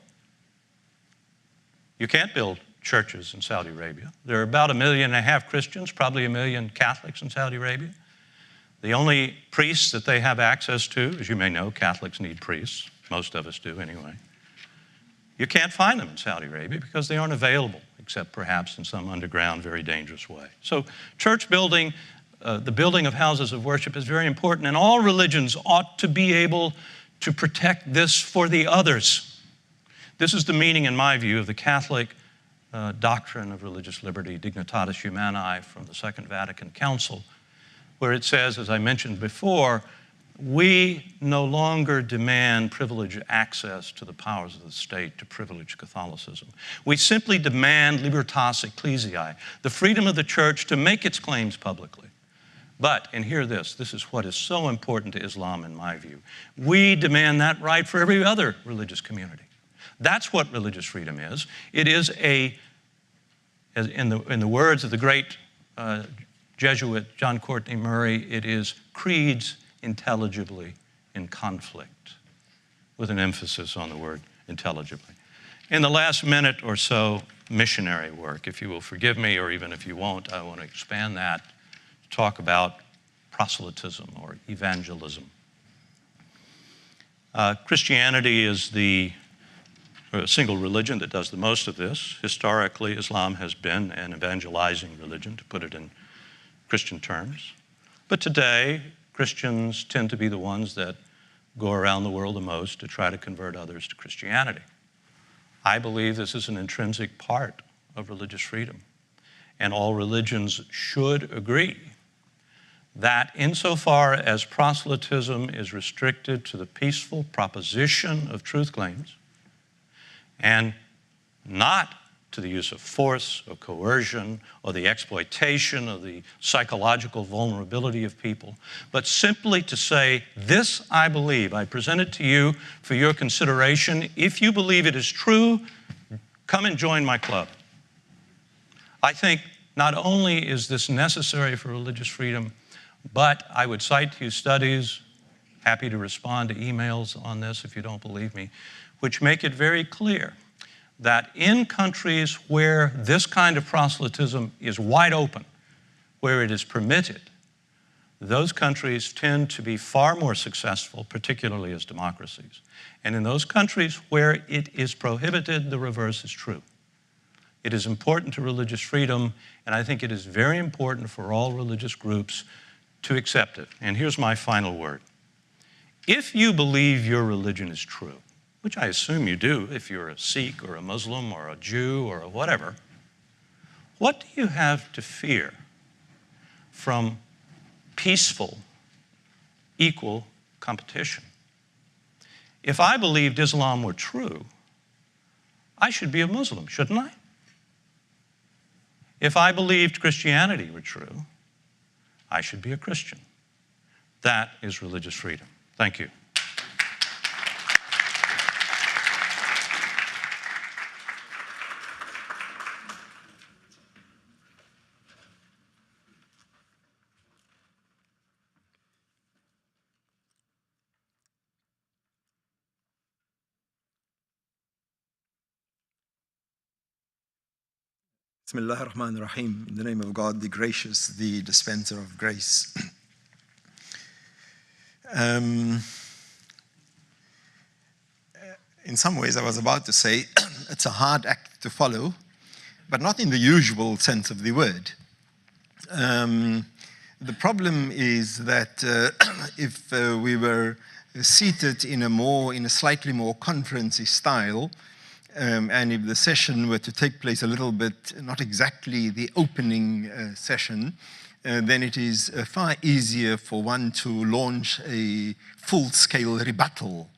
You can't build churches in Saudi Arabia. There are about 1.5 million Christians, probably 1 million Catholics in Saudi Arabia. The only priests that they have access to, as you may know, Catholics need priests. Most of us do anyway. You can't find them in Saudi Arabia because they aren't available, except perhaps in some underground, very dangerous way. So church building, the building of houses of worship is very important, and all religions ought to be able to protect this for the others. This is the meaning, in my view, of the Catholic doctrine of religious liberty, Dignitatis Humanae, from the Second Vatican Council, where it says, as I mentioned before, we no longer demand privileged access to the powers of the state to privilege Catholicism. We simply demand libertas ecclesiae, the freedom of the church to make its claims publicly. But, and hear this is what is so important to Islam in my view, we demand that right for every other religious community. That's what religious freedom is. It is in the words of the great Jesuit John Courtney Murray, it is creeds intelligibly in conflict, with an emphasis on the word intelligibly. In the last minute or so, missionary work. If you will forgive me, or even if you won't, I want to expand that, talk about proselytism or evangelism. Christianity is the single religion that does the most of this. Historically, Islam has been an evangelizing religion, to put it in Christian terms. But today, Christians tend to be the ones that go around the world the most to try to convert others to Christianity. I believe this is an intrinsic part of religious freedom, and all religions should agree that insofar as proselytism is restricted to the peaceful proposition of truth claims and not to the use of force or coercion or the exploitation of the psychological vulnerability of people, but simply to say, this I believe, I present it to you for your consideration. If you believe it is true, come and join my club. I think not only is this necessary for religious freedom, but I would cite to you studies, happy to respond to emails on this if you don't believe me, which make it very clear that in countries where this kind of proselytism is wide open, where it is permitted, those countries tend to be far more successful, particularly as democracies. And in those countries where it is prohibited, the reverse is true. It is important to religious freedom, and I think it is very important for all religious groups to accept it. And here's my final word. If you believe your religion is true, which I assume you do if you're a Sikh or a Muslim or a Jew or a whatever, what do you have to fear from peaceful, equal competition? If I believed Islam were true, I should be a Muslim, shouldn't I? If I believed Christianity were true, I should be a Christian. That is religious freedom. Thank you. Bismillah ar-Rahman ar-Rahim. In the name of God, the gracious, the dispenser of grace. In some ways, I was about to say, it's a hard act to follow, but not in the usual sense of the word. The problem is that if we were seated in a slightly more conference-y style, and if the session were to take place a little bit, not exactly the opening session, then it is far easier for one to launch a full-scale rebuttal.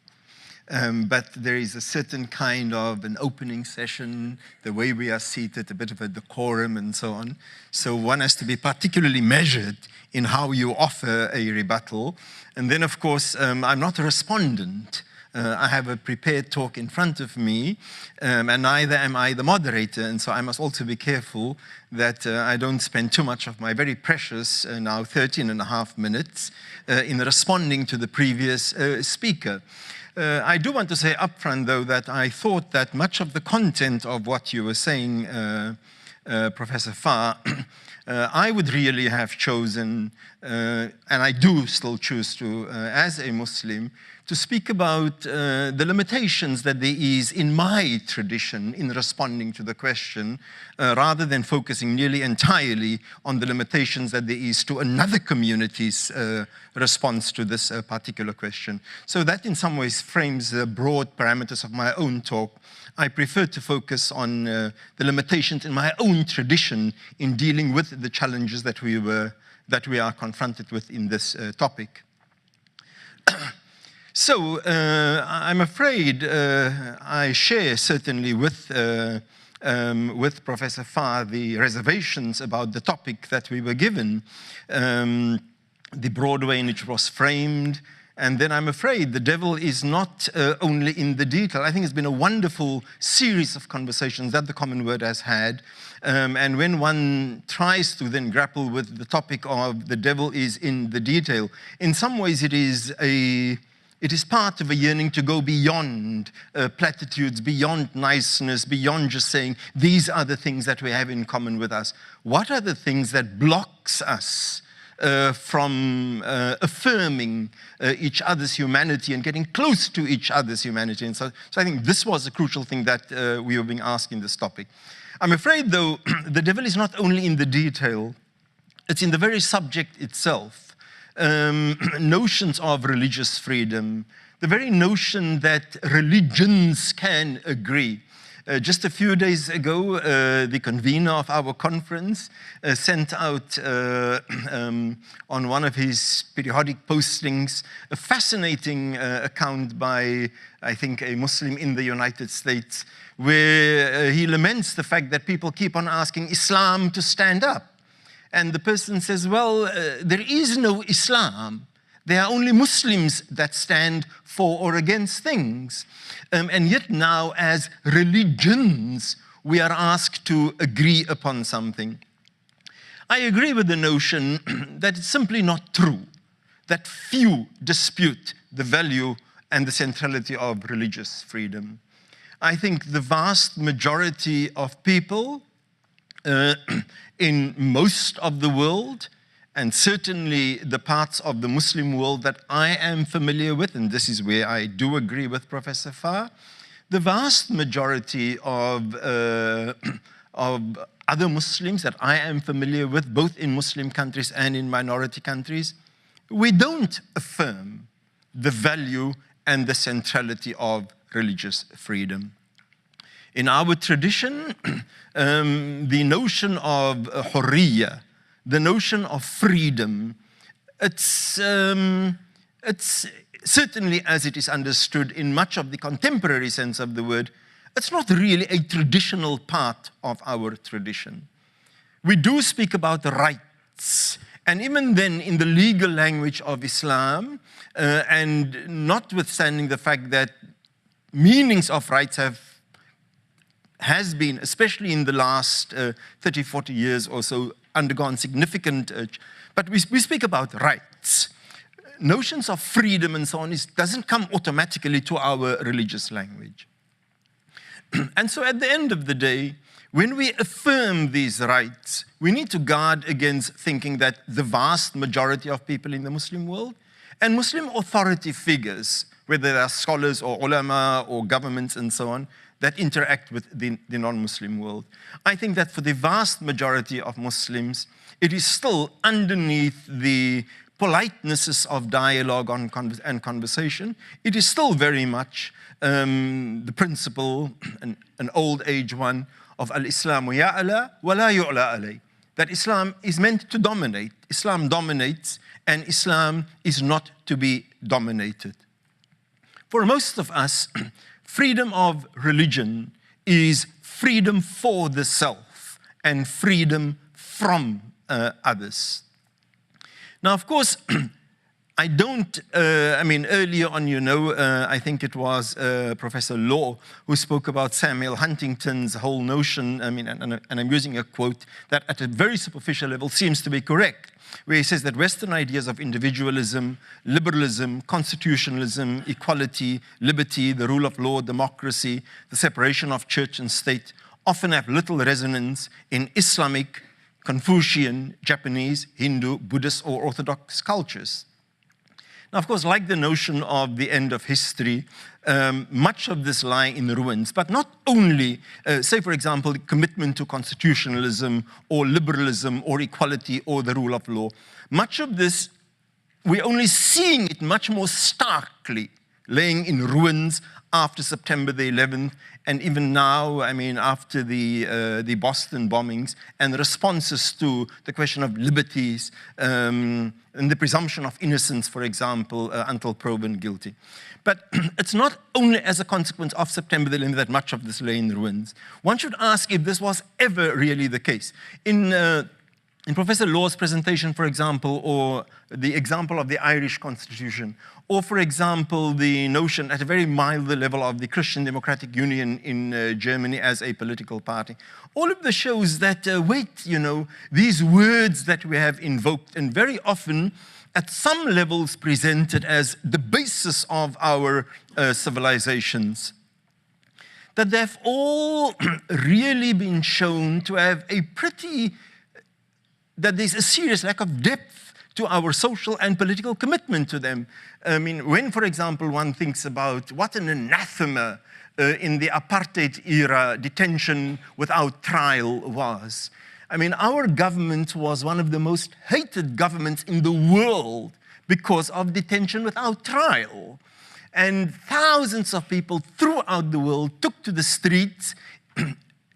But there is a certain kind of an opening session, the way we are seated, a bit of a decorum and so on. So one has to be particularly measured in how you offer a rebuttal. And then, of course, I'm not a respondent. I have a prepared talk in front of me, and neither am I the moderator, and so I must also be careful that I don't spend too much of my very precious, now 13.5 minutes, in responding to the previous speaker. I do want to say upfront, though, that I thought that much of the content of what you were saying, Professor Farr, I would really have chosen, and I do still choose to, as a Muslim, to speak about the limitations that there is in my tradition in responding to the question, rather than focusing nearly entirely on the limitations that there is to another community's response to this particular question. So that in some ways frames the broad parameters of my own talk. I prefer to focus on the limitations in my own tradition in dealing with the challenges that we are confronted with in this topic. So I'm afraid I share certainly with Professor Farr the reservations about the topic that we were given, the broad way in which it was framed. And then I'm afraid the devil is not only in the detail. I think it's been a wonderful series of conversations that the Common Word has had. And when one tries to then grapple with the topic of the devil is in the detail, in some ways it is part of a yearning to go beyond platitudes, beyond niceness, beyond just saying, these are the things that we have in common with us. What are the things that blocks us from affirming each other's humanity and getting close to each other's humanity? And so I think this was a crucial thing that we were being asked in this topic. I'm afraid, though, the devil is not only in the detail, it's in the very subject itself. Notions of religious freedom, the very notion that religions can agree. Just a few days ago, the convener of our conference sent out on one of his periodic postings a fascinating account by, I think, a Muslim in the United States, where he laments the fact that people keep on asking Islam to stand up. And the person says, well, there is no Islam. There are only Muslims that stand for or against things. And yet now, as religions, we are asked to agree upon something. I agree with the notion that it's simply not true that few dispute the value and the centrality of religious freedom. I think the vast majority of people in most of the world, and certainly the parts of the Muslim world that I am familiar with, and this is where I do agree with Professor Farr, the vast majority of other Muslims that I am familiar with, both in Muslim countries and in minority countries, we don't affirm the value and the centrality of religious freedom. In our tradition, the notion of hurriya, the notion of freedom, it's certainly as it is understood in much of the contemporary sense of the word, it's not really a traditional part of our tradition. We do speak about rights, and even then in the legal language of Islam, and notwithstanding the fact that meanings of rights has been, especially in the last 30, 40 years or so, undergone significant, but we speak about rights. Notions of freedom and so on doesn't come automatically to our religious language. And so at the end of the day, when we affirm these rights, we need to guard against thinking that the vast majority of people in the Muslim world and Muslim authority figures, whether they are scholars or ulama or governments and so on, that interact with the non-Muslim world. I think that for the vast majority of Muslims, it is still underneath the politenesses of dialogue and conversation. It is still very much the principle, an old age one, of al-Islamu ya'ala wa la yu'la alay. That Islam is meant to dominate. Islam dominates, and Islam is not to be dominated. For most of us, freedom of religion is freedom for the self and freedom from others. Now, of course, I don't, earlier on, I think it was Professor Law who spoke about Samuel Huntington's whole notion, and I'm using a quote that at a very superficial level seems to be correct, where he says that Western ideas of individualism, liberalism, constitutionalism, equality, liberty, the rule of law, democracy, the separation of church and state often have little resonance in Islamic, Confucian, Japanese, Hindu, Buddhist, or Orthodox cultures. Now, of course, like the notion of the end of history, much of this lie in ruins, but not only, say, for example, commitment to constitutionalism or liberalism or equality or the rule of law. Much of this, we're only seeing it much more starkly, laying in ruins after September the 11th, and even now, I mean, after the Boston bombings and responses to the question of liberties and the presumption of innocence, for example, until proven guilty. But it's not only as a consequence of September the 11th that much of this lay in ruins. One should ask if this was ever really the case. In Professor Law's presentation, for example, or the example of the Irish Constitution, or, for example, the notion at a very milder level of the Christian Democratic Union in Germany as a political party, all of this shows that, wait, you know, these words that we have invoked, and very often at some levels presented as the basis of our civilizations, that they've all really been shown to have that there's a serious lack of depth to our social and political commitment to them. I mean, when, for example, one thinks about what an anathema in the apartheid era detention without trial was. I mean, our government was one of the most hated governments in the world because of detention without trial. And thousands of people throughout the world took to the streets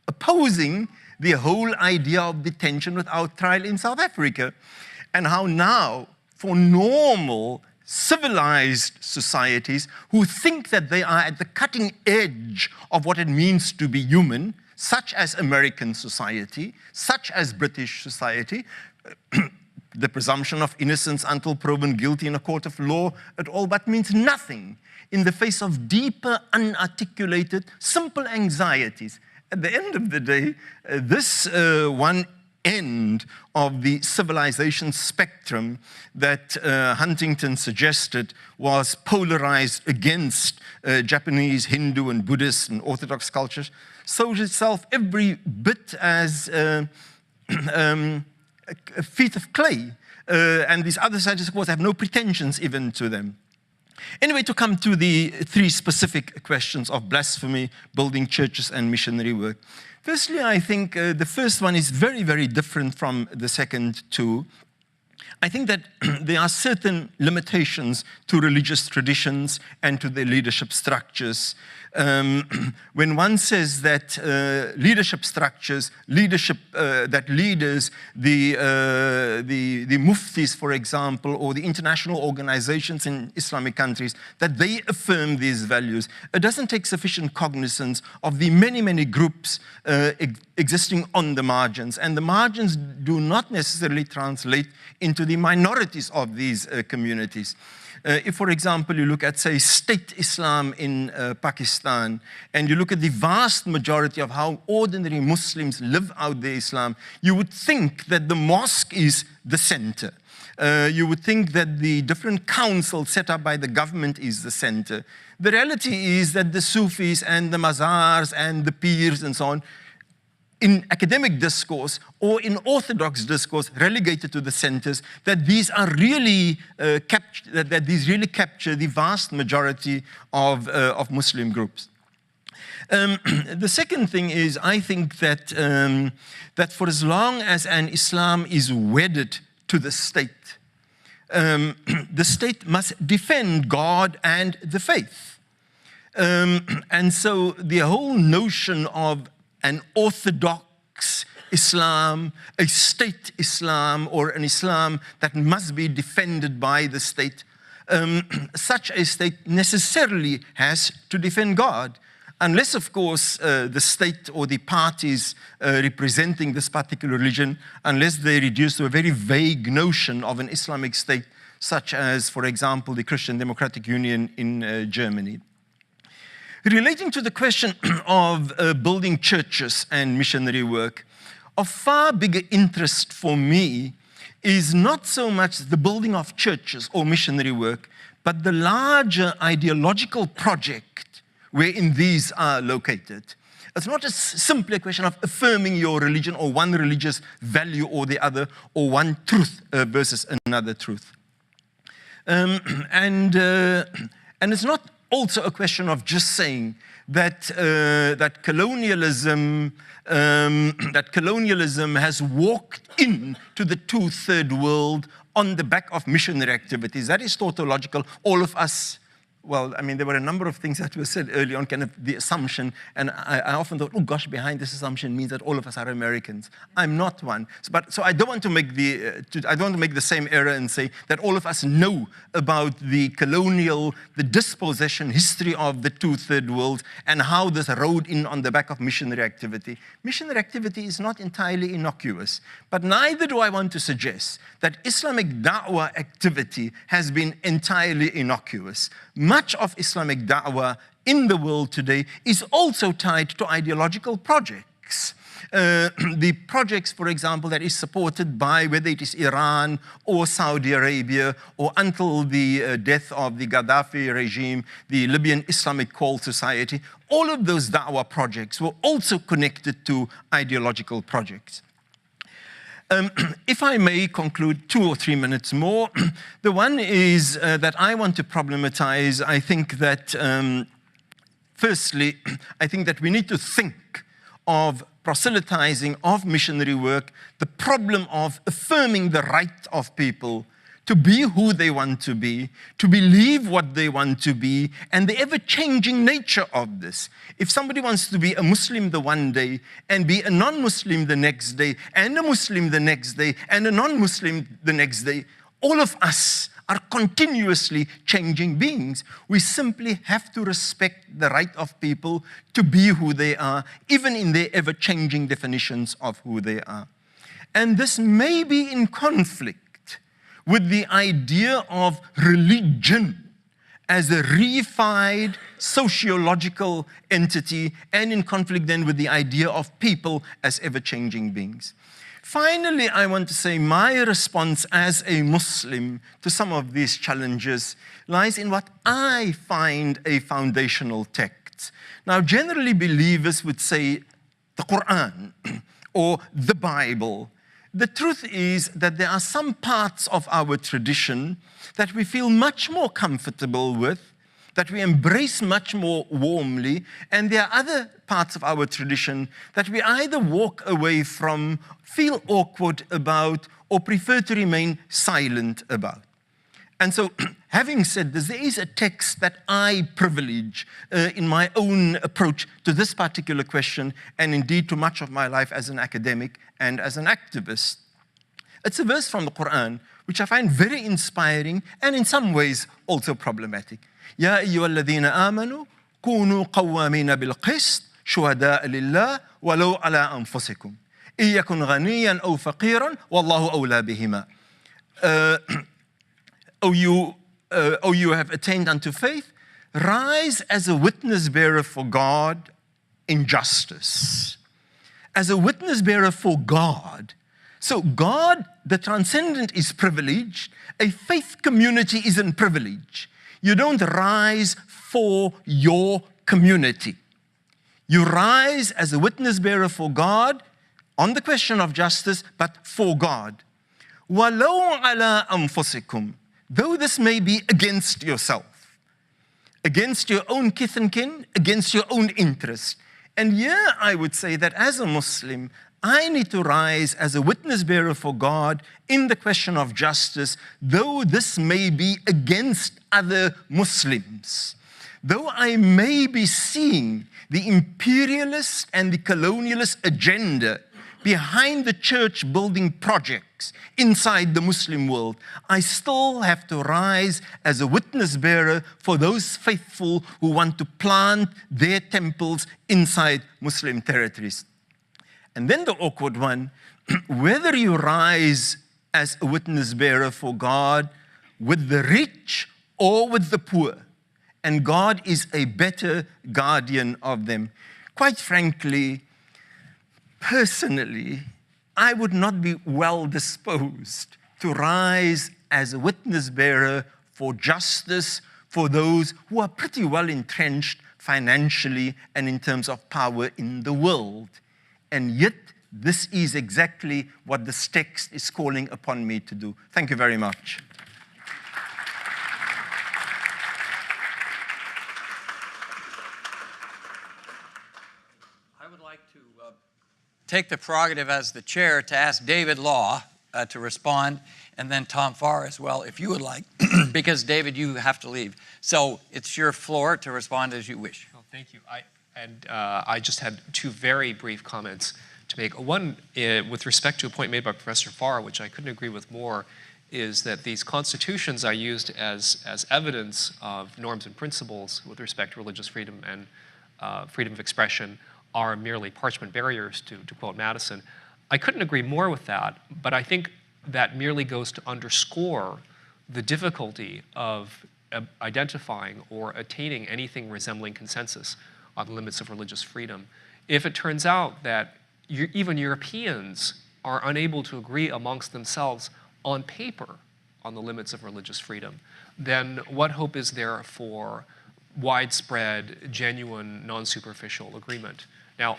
opposing the whole idea of detention without trial in South Africa, and how now, for normal, civilized societies who think that they are at the cutting edge of what it means to be human, such as American society, such as British society, the presumption of innocence until proven guilty in a court of law, it all but means nothing in the face of deeper, unarticulated, simple anxieties. At the end of the day, this one end of the civilization spectrum that Huntington suggested was polarized against Japanese, Hindu, and Buddhist and Orthodox cultures, shows itself every bit as a feat of clay. And these other sides, of course, have no pretensions even to them. Anyway, to come to the three specific questions of blasphemy, building churches, and missionary work. Firstly, I think the first one is very, very different from the second two. I think that there are certain limitations to religious traditions and to their leadership structures. When one says that leadership structures, that leaders, the muftis, for example, or the international organizations in Islamic countries, that they affirm these values, it doesn't take sufficient cognizance of the many, many groups existing on the margins. And the margins do not necessarily translate into the minorities of these communities. If, for example, you look at, say, state Islam in Pakistan, and you look at the vast majority of how ordinary Muslims live out their Islam, you would think that the mosque is the center. You would think that the different councils set up by the government is the center. The reality is that the Sufis and the mazars and the pirs and so on, in academic discourse or in orthodox discourse relegated to the centers, that these are really that these really capture the vast majority of Muslim groups. The second thing is, I think that that for as long as an Islam is wedded to the state must defend God and the faith. And so the whole notion of an orthodox Islam, a state Islam, or an Islam that must be defended by the state, such a state necessarily has to defend God. Unless, of course, the state or the parties representing this particular religion, unless they reduce to a very vague notion of an Islamic state, such as, for example, the Christian Democratic Union in Germany. Relating to the question of building churches and missionary work, of far bigger interest for me is not so much the building of churches or missionary work, but the larger ideological project wherein these are located. It's not simply a question of affirming your religion or one religious value or the other, or one truth versus another truth. And it's not also a question of just saying that that colonialism has walked into the two-third world on the back of missionary activities. That is tautological. All of us, well, I mean, there were a number of things that were said early on, kind of the assumption, and I often thought, oh gosh, behind this assumption means that all of us are Americans. I'm not one. So I don't want to make the same error and say that all of us know about the colonial, the dispossession history of the two-third world and how this rode in on the back of missionary activity. Missionary activity is not entirely innocuous, but neither do I want to suggest that Islamic da'wah activity has been entirely innocuous. Much of Islamic da'wah in the world today is also tied to ideological projects. The projects, for example, that is supported by whether it is Iran or Saudi Arabia, or until the death of the Gaddafi regime, the Libyan Islamic Call Society, all of those da'wah projects were also connected to ideological projects. If I may conclude 2 or 3 minutes more, the one is that I want to problematize. I think that, firstly, I think that we need to think of proselytizing, of missionary work, the problem of affirming the right of people to be who they want to be, to believe what they want to be, and the ever-changing nature of this. If somebody wants to be a Muslim the one day, and be a non-Muslim the next day, and a Muslim the next day, and a non-Muslim the next day, all of us are continuously changing beings. We simply have to respect the right of people to be who they are, even in their ever-changing definitions of who they are. And this may be in conflict with the idea of religion as a reified sociological entity, and in conflict then with the idea of people as ever-changing beings. Finally, I want to say my response as a Muslim to some of these challenges lies in what I find a foundational text. Now, generally believers would say the Quran or the Bible. The truth is that there are some parts of our tradition that we feel much more comfortable with, that we embrace much more warmly, and there are other parts of our tradition that we either walk away from, feel awkward about, or prefer to remain silent about. And so, having said this, there is a text that I privilege in my own approach to this particular question, and indeed to much of my life as an academic and as an activist. It's a verse from the Quran, which I find very inspiring and in some ways also problematic. يا أيها الذين آمنوا كونوا قوامين بالقسط شهداء لله ولو على أنفسكم إن يكن غنيا أو فقيرا والله أولى بهما. O you have attained unto faith, rise as a witness bearer for God in justice. As a witness bearer for God. So God, the transcendent, is privileged. A faith community is in privilege. You don't rise for your community. You rise as a witness bearer for God on the question of justice, but for God. وَلَوْ عَلَىٰ أَنفُسِكُمْ. Though this may be against yourself, against your own kith and kin, against your own interest. And here I would say that as a Muslim, I need to rise as a witness bearer for God in the question of justice, though this may be against other Muslims. Though I may be seeing the imperialist and the colonialist agenda behind the church building projects inside the Muslim world, I still have to rise as a witness bearer for those faithful who want to plant their temples inside Muslim territories. And then the awkward one, whether you rise as a witness bearer for God with the rich or with the poor, and God is a better guardian of them. Quite frankly, personally, I would not be well disposed to rise as a witness bearer for justice for those who are pretty well entrenched financially, and in terms of power in the world. And yet, this is exactly what this text is calling upon me to do. Thank you very much. I would like to take the prerogative as the chair to ask David Law to respond, and then Tom Farr as well, if you would like, because David, you have to leave. So it's your floor to respond as you wish. Oh, thank you. I just had two very brief comments to make. One, with respect to a point made by Professor Farr, which I couldn't agree with more, is that these constitutions are used as evidence of norms and principles with respect to religious freedom and freedom of expression are merely parchment barriers, to quote Madison. I couldn't agree more with that, but I think that merely goes to underscore the difficulty of identifying or attaining anything resembling consensus on the limits of religious freedom. If it turns out that even Europeans are unable to agree amongst themselves on paper on the limits of religious freedom, then what hope is there for widespread, genuine, non-superficial agreement? Now,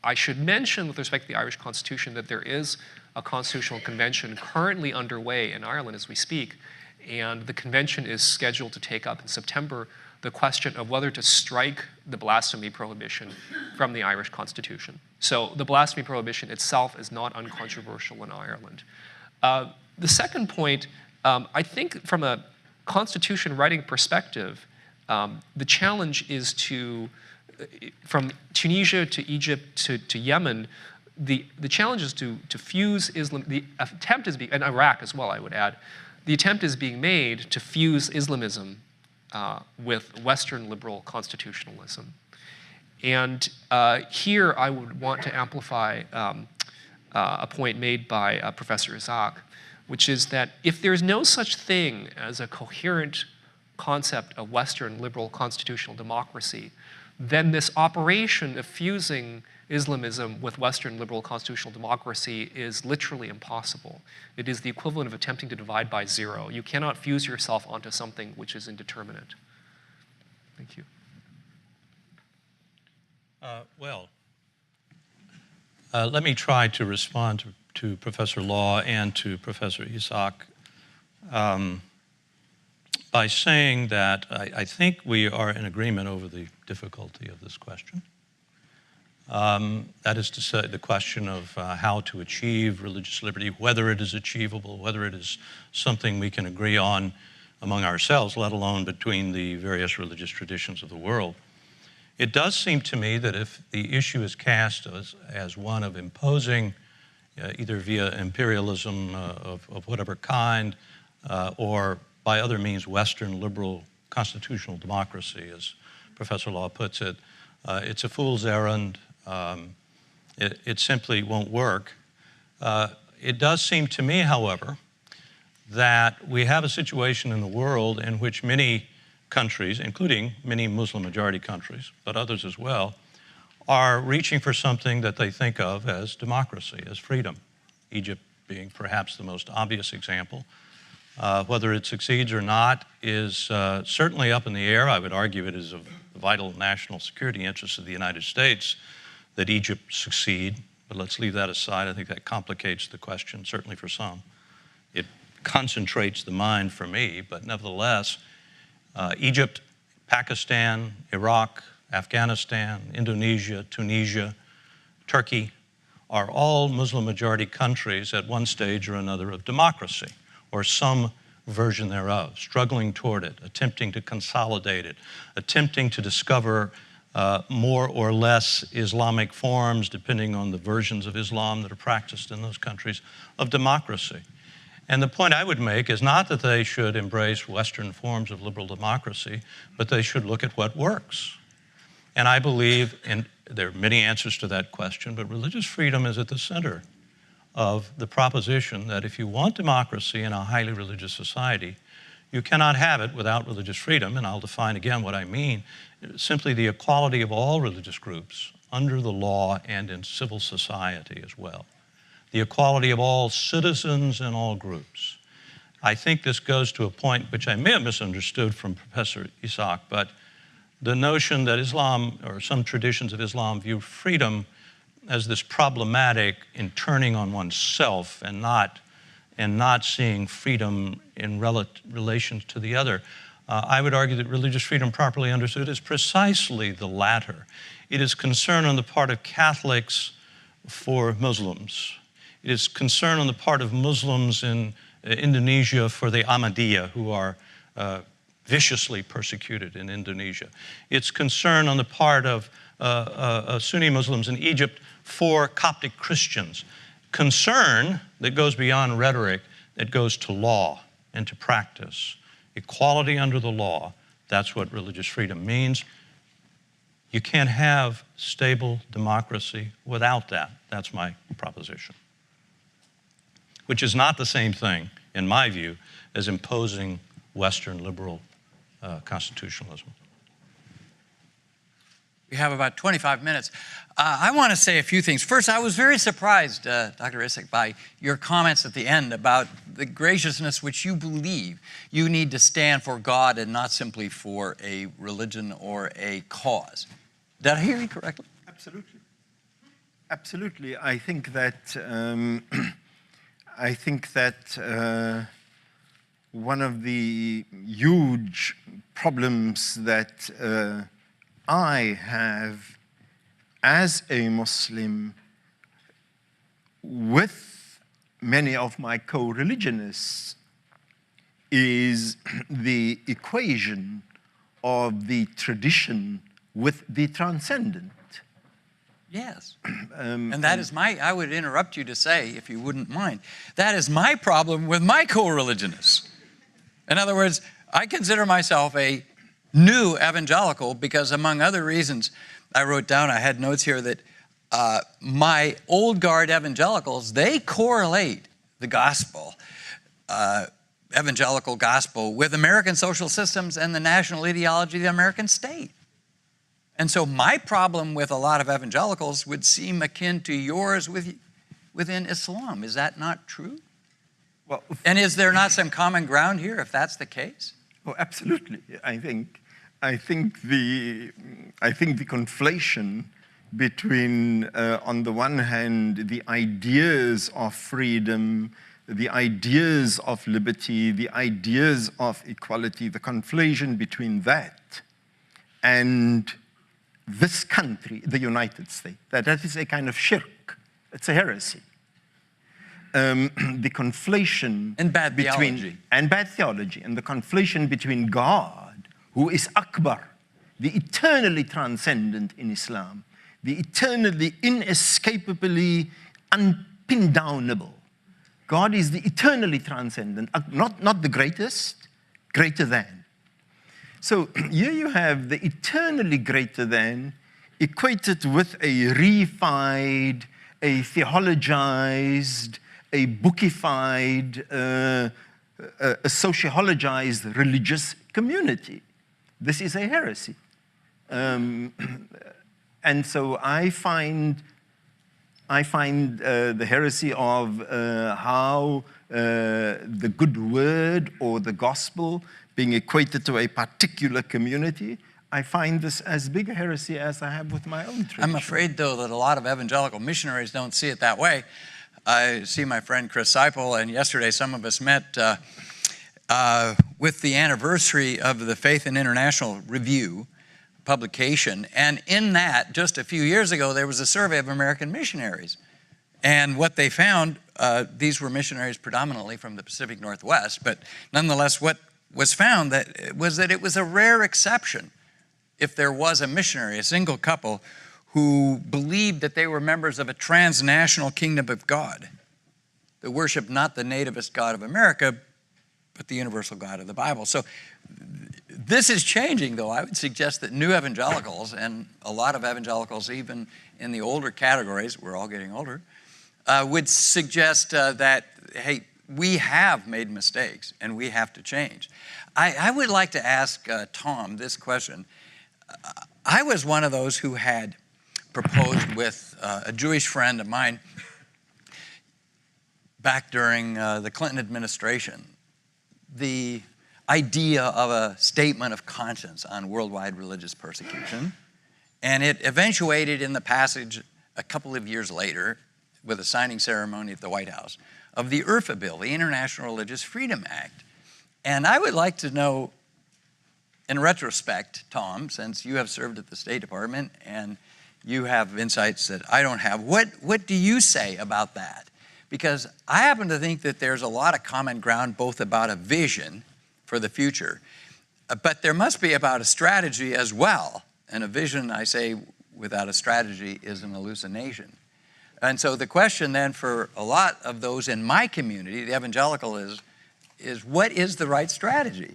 I should mention with respect to the Irish Constitution that there is a constitutional convention currently underway in Ireland as we speak, and the convention is scheduled to take up in September the question of whether to strike the blasphemy prohibition from the Irish Constitution. So the blasphemy prohibition itself is not uncontroversial in Ireland. The second point, I think from a constitution writing perspective, the challenge is to, from Tunisia to Egypt to Yemen, the challenge is to fuse Islam, the attempt is being, and Iraq as well, I would add, the attempt is being made to fuse Islamism with Western liberal constitutionalism. And here I would want to amplify a point made by Professor Isaac, which is that if there's no such thing as a coherent concept of Western liberal constitutional democracy, then this operation of fusing Islamism with Western liberal constitutional democracy is literally impossible. It is the equivalent of attempting to divide by zero. You cannot fuse yourself onto something which is indeterminate. Thank you. Let me try to respond to Professor Law and to Professor Isaac by saying that I think we are in agreement over the difficulty of this question. That is to say, the question of how to achieve religious liberty, whether it is achievable, whether it is something we can agree on among ourselves, let alone between the various religious traditions of the world. It does seem to me that if the issue is cast as one of imposing, either via imperialism of whatever kind, or by other means Western liberal constitutional democracy, as Professor Law puts it, it's a fool's errand. It simply won't work. It does seem to me, however, that we have a situation in the world in which many countries, including many Muslim majority countries, but others as well, are reaching for something that they think of as democracy, as freedom. Egypt being perhaps the most obvious example. Whether it succeeds or not is certainly up in the air. I would argue it is of vital national security interest of the United States that Egypt succeed, but let's leave that aside. I think that complicates the question, certainly for some. It concentrates the mind for me, but nevertheless, Egypt, Pakistan, Iraq, Afghanistan, Indonesia, Tunisia, Turkey are all Muslim majority countries at one stage or another of democracy, or some version thereof, struggling toward it, attempting to consolidate it, attempting to discover more or less Islamic forms, depending on the versions of Islam that are practiced in those countries, of democracy. And the point I would make is not that they should embrace Western forms of liberal democracy, but they should look at what works. And I believe, and there are many answers to that question, but religious freedom is at the center of the proposition that if you want democracy in a highly religious society, you cannot have it without religious freedom. And I'll define again what I mean. Simply the equality of all religious groups under the law and in civil society as well. The equality of all citizens and all groups. I think this goes to a point which I may have misunderstood from Professor Isaac, but the notion that Islam, or some traditions of Islam, view freedom as this problematic in turning on oneself and not seeing freedom in relation to the other. I would argue that religious freedom, properly understood, is precisely the latter. It is concern on the part of Catholics for Muslims. It is concern on the part of Muslims in Indonesia for the Ahmadiyya, who are viciously persecuted in Indonesia. It's concern on the part of Sunni Muslims in Egypt for Coptic Christians. Concern that goes beyond rhetoric, that goes to law and to practice. Equality under the law, that's what religious freedom means. You can't have stable democracy without that. That's my proposition. Which is not the same thing, in my view, as imposing Western liberal constitutionalism. We have about 25 minutes. I want to say a few things. First, I was very surprised, Dr. Isik, by your comments at the end about the graciousness which you believe you need to stand for God and not simply for a religion or a cause. Did I hear you correctly? Absolutely. Absolutely. I think that one of the huge problems that I have as a Muslim with many of my co-religionists is the equation of the tradition with the transcendent. Yes. And that is I would interrupt you to say, if you wouldn't mind, that is my problem with my co-religionists. In other words, I consider myself a new evangelical because, among other reasons, I wrote down, I had notes here that my old guard evangelicals, they correlate the gospel, evangelical gospel, with American social systems and the national ideology of the American state. And so my problem with a lot of evangelicals would seem akin to yours within Islam. Is that not true? Well, and is there not some common ground here if that's the case? Oh, absolutely. I think the conflation between, on the one hand, the ideas of freedom, the ideas of liberty, the ideas of equality, the conflation between that and this country, the United States, that is a kind of shirk. It's a heresy. The conflation and bad between theology. And bad theology, and the conflation between God, who is Akbar, the eternally transcendent in Islam, the eternally inescapably unpindownable. God is the eternally transcendent, not the greatest, greater than. So here you have the eternally greater than equated with a reified, a theologized, a bookified, a sociologized religious community. This is a heresy. And so I find the heresy of how the good word or the gospel being equated to a particular community, I find this as big a heresy as I have with my own tradition. I'm afraid, though, that a lot of evangelical missionaries don't see it that way. I see my friend Chris Seipel, and yesterday some of us met with the anniversary of the Faith and International Review publication. And in that, just a few years ago, there was a survey of American missionaries. And what they found, these were missionaries predominantly from the Pacific Northwest, but nonetheless, what was found that it was a rare exception if there was a missionary, a single couple, who believed that they were members of a transnational kingdom of God that worshiped not the nativist God of America, but the universal God of the Bible. So this is changing, though. I would suggest that new evangelicals, and a lot of evangelicals even in the older categories, we're all getting older, would suggest that, hey, we have made mistakes and we have to change. I would like to ask Tom this question. I was one of those who had proposed with a Jewish friend of mine back during the Clinton administration. I idea of a statement of conscience on worldwide religious persecution. And it eventuated in the passage a couple of years later with a signing ceremony at the White House of the IRFA bill, the International Religious Freedom Act. And I would like to know, in retrospect, Tom, since you have served at the State Department and you have insights that I don't have, what do you say about that? Because I happen to think that there's a lot of common ground both about a vision for the future, but there must be about a strategy as well. And a vision, I say, without a strategy is an hallucination. And so the question then for a lot of those in my community, the evangelical, is what is the right strategy?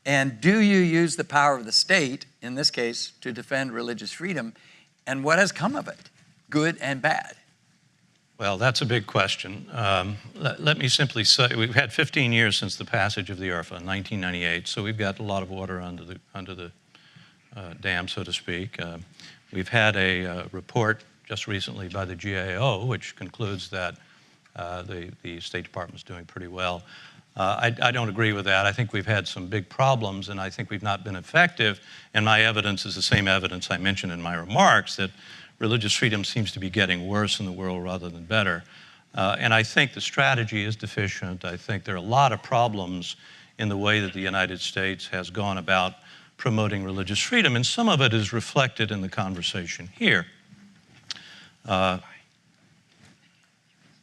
And do you use the power of the state, in this case, to defend religious freedom? And what has come of it, good and bad? Well, that's a big question. Let me simply say, we've had 15 years since the passage of the IRFA in 1998, so we've got a lot of water under the dam, so to speak. We've had a report just recently by the GAO, which concludes that the State Department's doing pretty well. I don't agree with that. I think we've had some big problems, and I think we've not been effective. And my evidence is the same evidence I mentioned in my remarks, that religious freedom seems to be getting worse in the world rather than better. And I think the strategy is deficient. I think there are a lot of problems in the way that the United States has gone about promoting religious freedom, and some of it is reflected in the conversation here.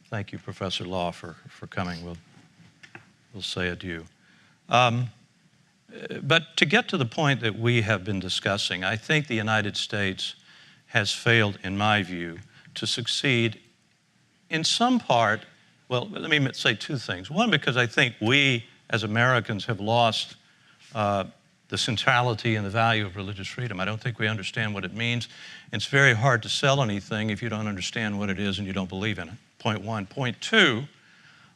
Thank you, Professor Law, for coming. We'll say adieu. But to get to the point that we have been discussing, I think the United States has failed, in my view, to succeed in some part. Well, let me say two things. One, because I think we, as Americans, have lost the centrality and the value of religious freedom. I don't think we understand what it means. It's very hard to sell anything if you don't understand what it is and you don't believe in it, point one. Point two,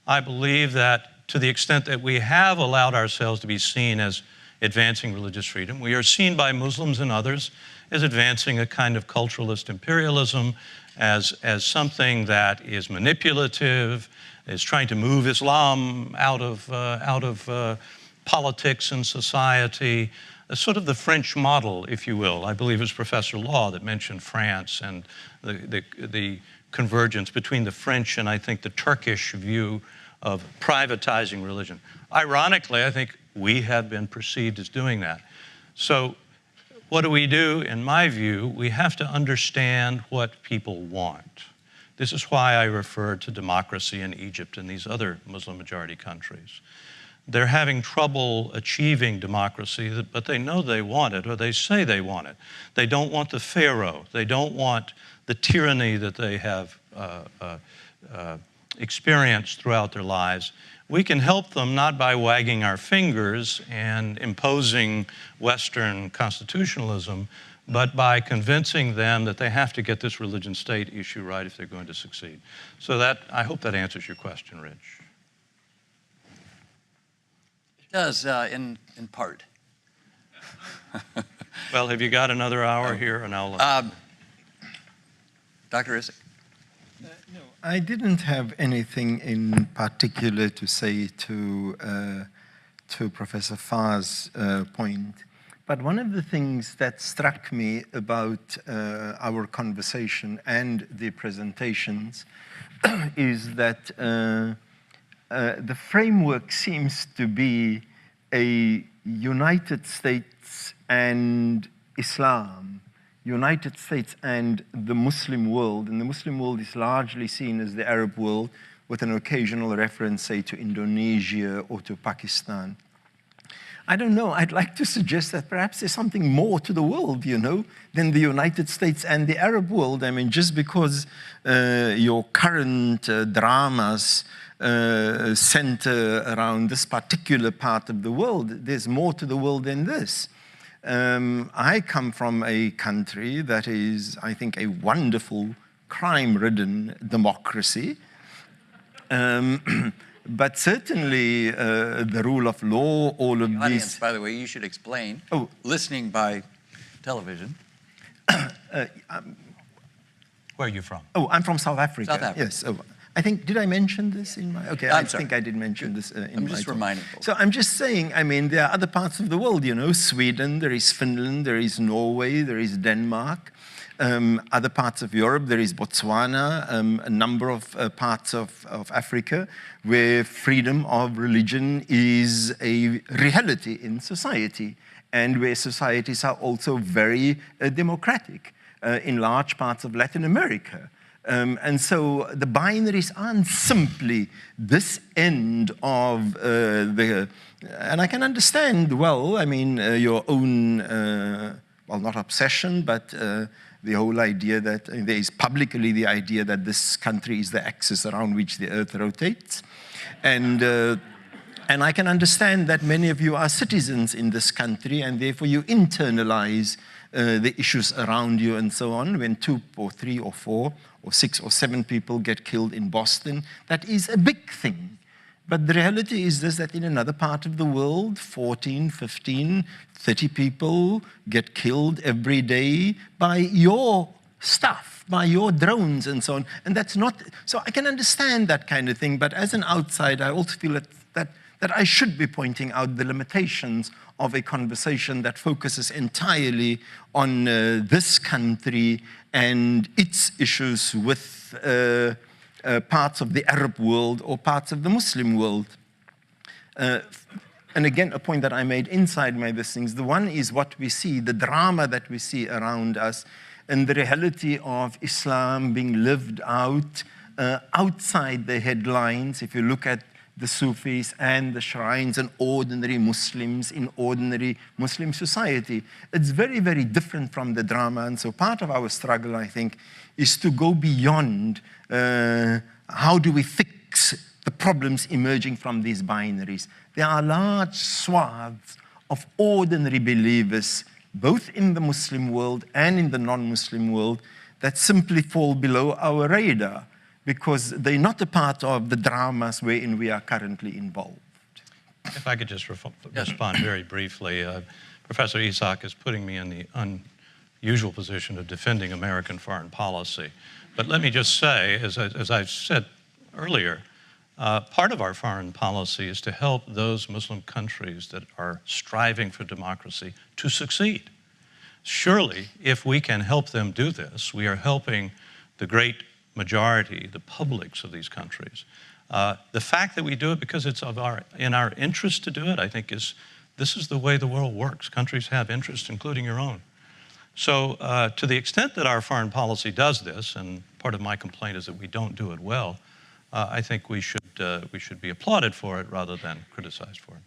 I believe that to the extent that we have allowed ourselves to be seen as advancing religious freedom, we are seen by Muslims and others as advancing a kind of culturalist imperialism, as something that is manipulative, is trying to move Islam out of politics and society, sort of the French model, if you will. I believe it was Professor Law that mentioned France and the convergence between the French and I think the Turkish view of privatizing religion. Ironically, I think we have been perceived as doing that. So what do? In my view, we have to understand what people want. This is why I refer to democracy in Egypt and these other Muslim-majority countries. They're having trouble achieving democracy, but they know they want it, or they say they want it. They don't want the pharaoh. They don't want the tyranny that they have experienced throughout their lives. We can help them not by wagging our fingers and imposing Western constitutionalism, but by convincing them that they have to get this religion-state issue right if they're going to succeed. So I hope that answers your question, Rich. It does, in part. Well, have you got another hour here? And I'll Dr. Isaac. No, I didn't have anything in particular to say to Professor Farr's point. But one of the things that struck me about our conversation and the presentations is that the framework seems to be a United States and Islam, United States and the Muslim world, and the Muslim world is largely seen as the Arab world with an occasional reference, say, to Indonesia or to Pakistan. I don't know, I'd like to suggest that perhaps there's something more to the world, you know, than the United States and the Arab world. I mean, just because your current dramas center around this particular part of the world, there's more to the world than this. I come from a country that is, I think, a wonderful crime-ridden democracy. But certainly the rule of law, all of The audience, these... by the way, you should explain, Oh. listening by television. Where are you from? Oh, I'm from South Africa. South Africa. Yes. Oh, I think, did I mention this in my, okay, I'm I sorry. think I did mention this in I'm my just talk. reminding folks. So I'm just saying, I mean, there are other parts of the world, you know, Sweden, there is Finland, there is Norway, there is Denmark. Other parts of Europe, there is Botswana, a number of parts of Africa where freedom of religion is a reality in society, and where societies are also very democratic in large parts of Latin America. And so the binaries aren't simply this end of and I can understand, well, I mean, your own, well, not obsession, but the whole idea that there is publicly the idea that this country is the axis around which the earth rotates. And I can understand that many of you are citizens in this country, and therefore you internalize the issues around you and so on. When 2 or 3 or 4 or 6 or 7 people get killed in Boston, that is a big thing. But the reality is this, that in another part of the world, 14, 15, 30 people get killed every day by your stuff, by your drones and so on. And that's not, so I can understand that kind of thing, but as an outsider, I also feel that I should be pointing out the limitations of a conversation that focuses entirely on this country and its issues with parts of the Arab world or parts of the Muslim world. And again, a point that I made inside my things, the one is what we see, the drama that we see around us, and the reality of Islam being lived out outside the headlines. If you look at the Sufis and the shrines and ordinary Muslims in ordinary Muslim society, it's very, very different from the drama. And so part of our struggle, I think, is to go beyond how do we fix the problems emerging from these binaries. There are large swaths of ordinary believers, both in the Muslim world and in the non-Muslim world, that simply fall below our radar because they're not a part of the dramas wherein we are currently involved. If I could just respond very briefly. Professor Isaac is putting me in the unusual position of defending American foreign policy. But let me just say, as I've said earlier, part of our foreign policy is to help those Muslim countries that are striving for democracy to succeed. Surely, if we can help them do this, we are helping the great majority, the publics of these countries. The fact that we do it because it's in our interest to do it, I think this is the way the world works. Countries have interests, including your own. So to the extent that our foreign policy does this, and part of my complaint is that we don't do it well, I think we should be applauded for it rather than criticized for it.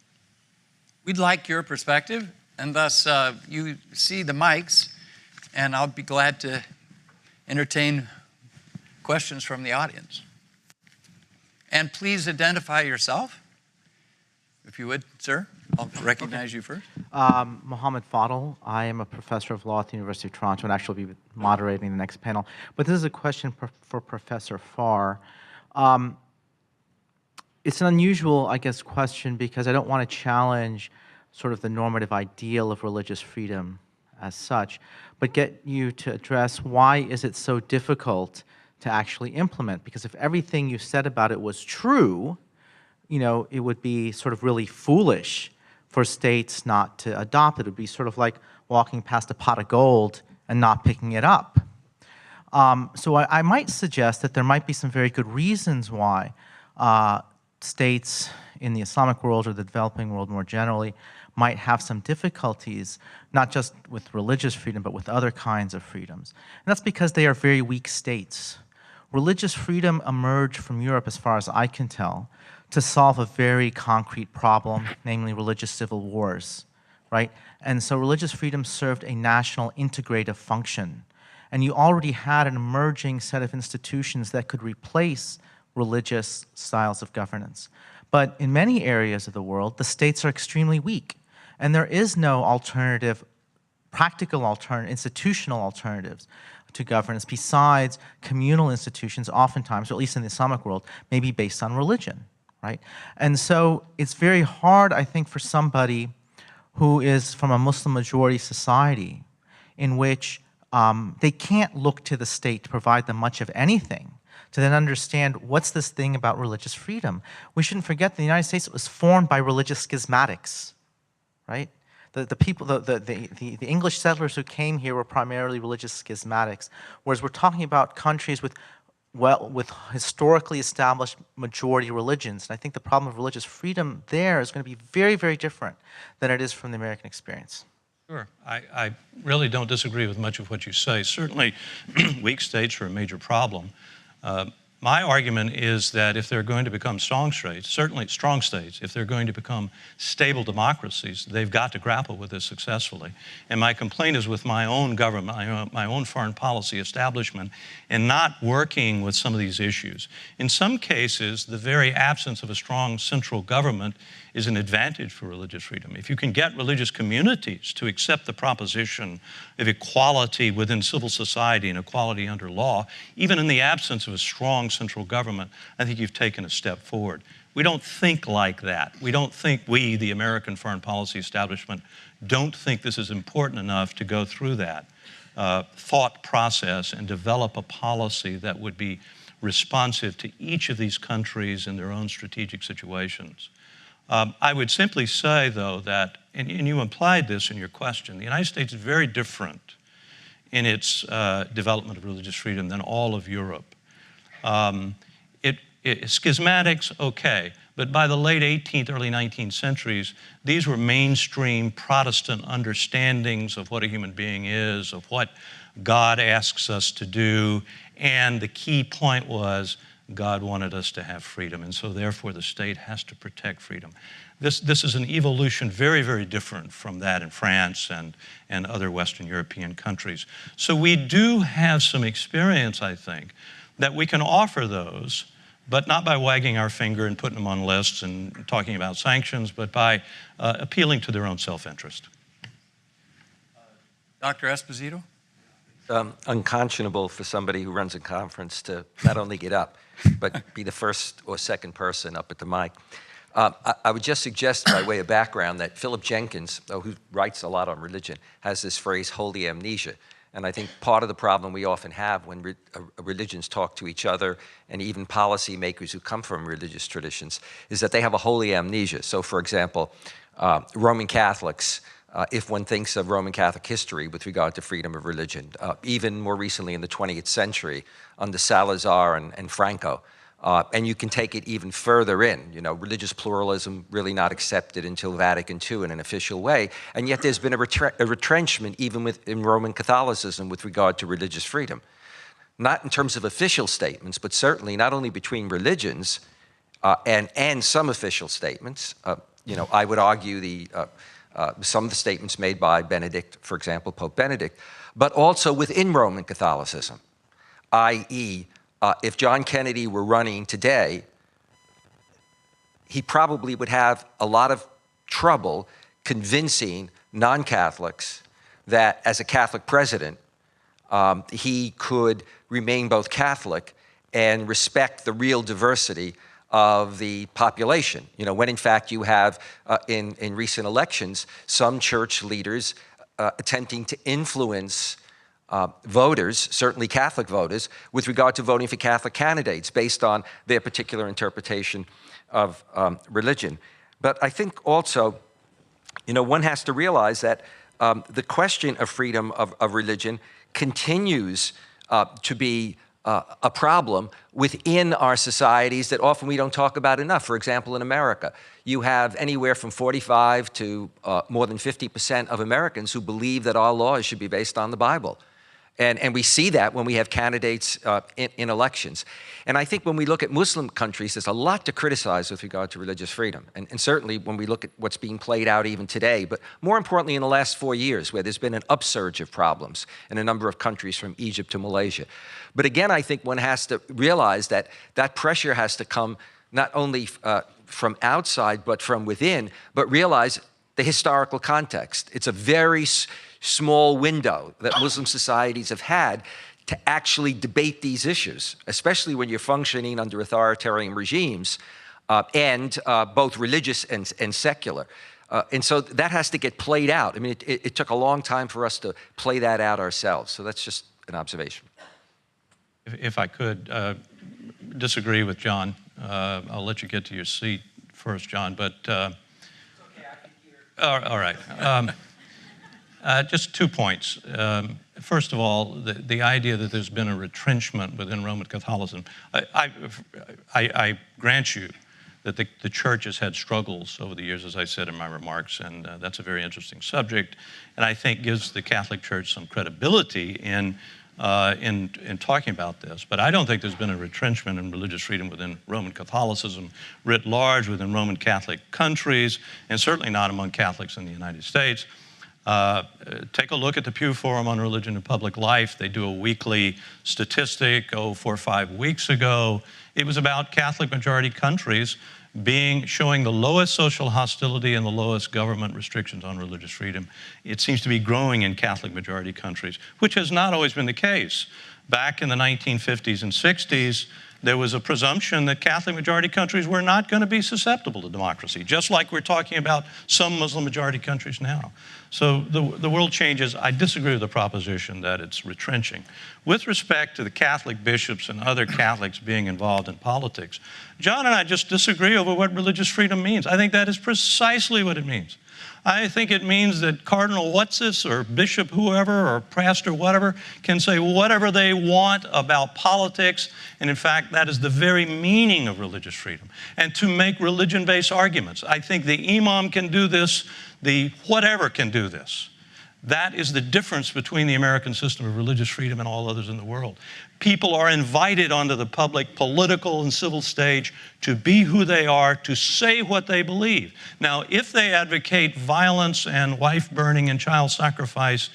We'd like your perspective, and thus you see the mics, and I'll be glad to entertain questions from the audience. And please identify yourself, if you would, sir. I'll recognize you first. Mohammed Fadl. I am a professor of law at the University of Toronto and actually be moderating the next panel. But this is a question for Professor Farr. It's an unusual, I guess, question because I don't want to challenge sort of the normative ideal of religious freedom as such, but get you to address why is it so difficult to actually implement? Because if everything you said about it was true, you know, it would be sort of really foolish for states not to adopt it. It would be sort of like walking past a pot of gold and not picking it up. So I might suggest that there might be some very good reasons why states in the Islamic world or the developing world more generally might have some difficulties, not just with religious freedom, but with other kinds of freedoms. And that's because they are very weak states. Religious freedom emerged from Europe, as far as I can tell, to solve a very concrete problem, namely religious civil wars, right? And so religious freedom served a national integrative function. And you already had an emerging set of institutions that could replace religious styles of governance. But in many areas of the world, the states are extremely weak. And there is no alternative, practical alternative, institutional alternatives to governance besides communal institutions, oftentimes, or at least in the Islamic world, maybe based on religion, right? And so it's very hard, I think, for somebody who is from a Muslim majority society in which they can't look to the state to provide them much of anything, to then understand what's this thing about religious freedom. We shouldn't forget that the United States was formed by religious schismatics, right? The English settlers who came here were primarily religious schismatics, whereas we're talking about countries with historically established majority religions. And I think the problem of religious freedom there is going to be very, very different than it is from the American experience. Sure. I really don't disagree with much of what you say. Certainly, weak states are a major problem. My argument is that if they're going to become strong states, certainly strong states, if they're going to become stable democracies, they've got to grapple with this successfully. And my complaint is with my own government, my own foreign policy establishment, and not working with some of these issues. In some cases, the very absence of a strong central government is an advantage for religious freedom. If you can get religious communities to accept the proposition of equality within civil society and equality under law, even in the absence of a strong central government, I think you've taken a step forward. We don't think like that. We don't think we, the American foreign policy establishment, don't think this is important enough to go through that thought process and develop a policy that would be responsive to each of these countries in their own strategic situations. I would simply say, though, that, and you implied this in your question, the United States is very different in its development of religious freedom than all of Europe. Schismatics, okay, but by the late 18th, early 19th centuries, these were mainstream Protestant understandings of what a human being is, of what God asks us to do, and the key point was God wanted us to have freedom, and so therefore the state has to protect freedom. This is an evolution very, very different from that in France and other Western European countries. So we do have some experience, I think, that we can offer those, but not by wagging our finger and putting them on lists and talking about sanctions, but by appealing to their own self-interest. Dr. Esposito? Unconscionable for somebody who runs a conference to not only get up, but be the first or second person up at the mic. I would just suggest, by way of background, that Philip Jenkins, who writes a lot on religion, has this phrase, holy amnesia. And I think part of the problem we often have when religions talk to each other, and even policymakers who come from religious traditions, is that they have a holy amnesia. So, for example, Roman Catholics, if one thinks of Roman Catholic history with regard to freedom of religion, even more recently in the 20th century under Salazar and Franco, and you can take it even further in, religious pluralism really not accepted until Vatican II in an official way, and yet there's been a retrenchment even in Roman Catholicism with regard to religious freedom. Not in terms of official statements, but certainly not only between religions and some official statements. I would argue some of the statements made by Benedict, for example, Pope Benedict, but also within Roman Catholicism, i.e., if John Kennedy were running today, he probably would have a lot of trouble convincing non-Catholics that as a Catholic president, he could remain both Catholic and respect the real diversity of the population. When in fact you have, in recent elections, some church leaders attempting to influence voters, certainly Catholic voters, with regard to voting for Catholic candidates based on their particular interpretation of religion. But I think also, one has to realize that the question of freedom of religion continues to be a problem within our societies that often we don't talk about enough. For example, in America, you have anywhere from 45 to more than 50% of Americans who believe that our laws should be based on the Bible. And we see that when we have candidates in elections. And I think when we look at Muslim countries, there's a lot to criticize with regard to religious freedom. And certainly when we look at what's being played out even today, but more importantly in the last 4 years, where there's been an upsurge of problems in a number of countries from Egypt to Malaysia. But again, I think one has to realize that that pressure has to come not only from outside, but from within, but realize the historical context. It's a very small window that Muslim societies have had to actually debate these issues, especially when you're functioning under authoritarian regimes, and both religious and secular. And so that has to get played out. I mean, it took a long time for us to play that out ourselves. So that's just an observation. If I could, disagree with John. I'll let you get to your seat first, John, but all right. Just 2 points. First of all, the idea that there's been a retrenchment within Roman Catholicism. I grant you that the church has had struggles over the years, as I said in my remarks, and that's a very interesting subject, and I think gives the Catholic Church some credibility in talking about this. But I don't think there's been a retrenchment in religious freedom within Roman Catholicism writ large, within Roman Catholic countries, and certainly not among Catholics in the United States. Take a look at the Pew Forum on Religion and Public Life. They do a weekly statistic, 4 or 5 weeks ago. It was about Catholic majority countries showing the lowest social hostility and the lowest government restrictions on religious freedom. It seems to be growing in Catholic majority countries, which has not always been the case. Back in the 1950s and 60s, there was a presumption that Catholic majority countries were not going to be susceptible to democracy, just like we're talking about some Muslim majority countries now. So the world changes. I disagree with the proposition that it's retrenching. With respect to the Catholic bishops and other Catholics being involved in politics, John and I just disagree over what religious freedom means. I think that is precisely what it means. I think it means that Cardinal Whatsis or Bishop whoever or pastor whatever can say whatever they want about politics, and in fact that is the very meaning of religious freedom. And to make religion-based arguments. I think the imam can do this, the whatever can do this. That is the difference between the American system of religious freedom and all others in the world. People are invited onto the public, political, and civil stage to be who they are, to say what they believe. Now, if they advocate violence and wife burning and child sacrifice,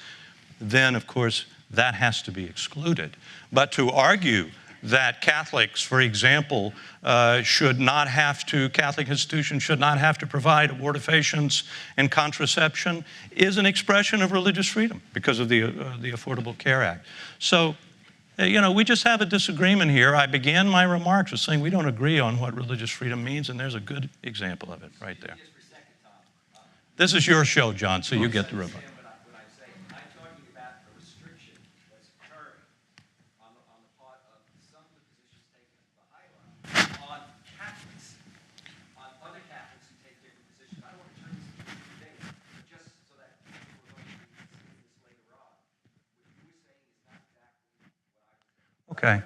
then, of course, that has to be excluded. But to argue that Catholics, for example, Catholic institutions should not have to provide abortifacients and contraception is an expression of religious freedom because of the Affordable Care Act. So, we just have a disagreement here. I began my remarks with saying we don't agree on what religious freedom means, and there's a good example of it right there. This is your show, John, so you get the rebuttal. Okay.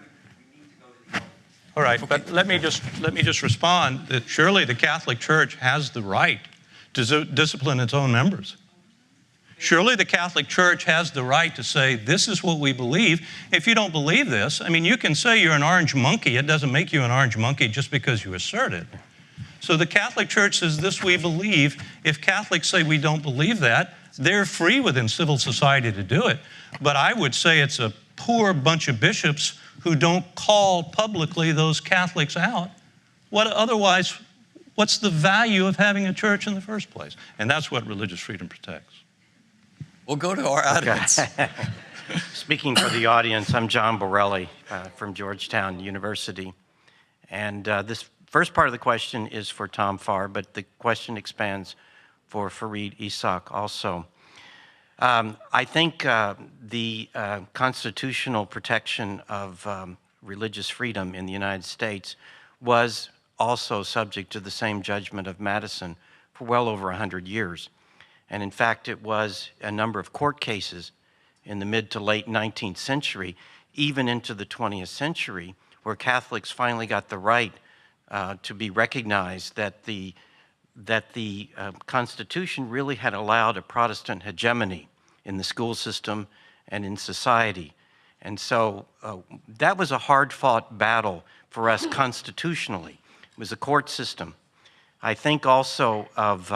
All right, but let me just respond that surely the Catholic Church has the right to discipline its own members. Surely the Catholic Church has the right to say, this is what we believe. If you don't believe this, I mean, you can say you're an orange monkey. It doesn't make you an orange monkey just because you assert it. So the Catholic Church says, this we believe. If Catholics say we don't believe that, they're free within civil society to do it. But I would say it's a poor bunch of bishops who don't call publicly those Catholics out. Otherwise, what's the value of having a church in the first place? And that's what religious freedom protects. We'll go to our audience. Speaking for the audience, I'm John Borelli from Georgetown University. And this first part of the question is for Tom Farr, but the question expands for Fareed Ishaq also. I think the constitutional protection of religious freedom in the United States was also subject to the same judgment of Madison for well over 100 years. And in fact, it was a number of court cases in the mid to late 19th century, even into the 20th century, where Catholics finally got the right to be recognized that the Constitution really had allowed a Protestant hegemony in the school system and in society. And so that was a hard-fought battle for us constitutionally. It was a court system. I think also of,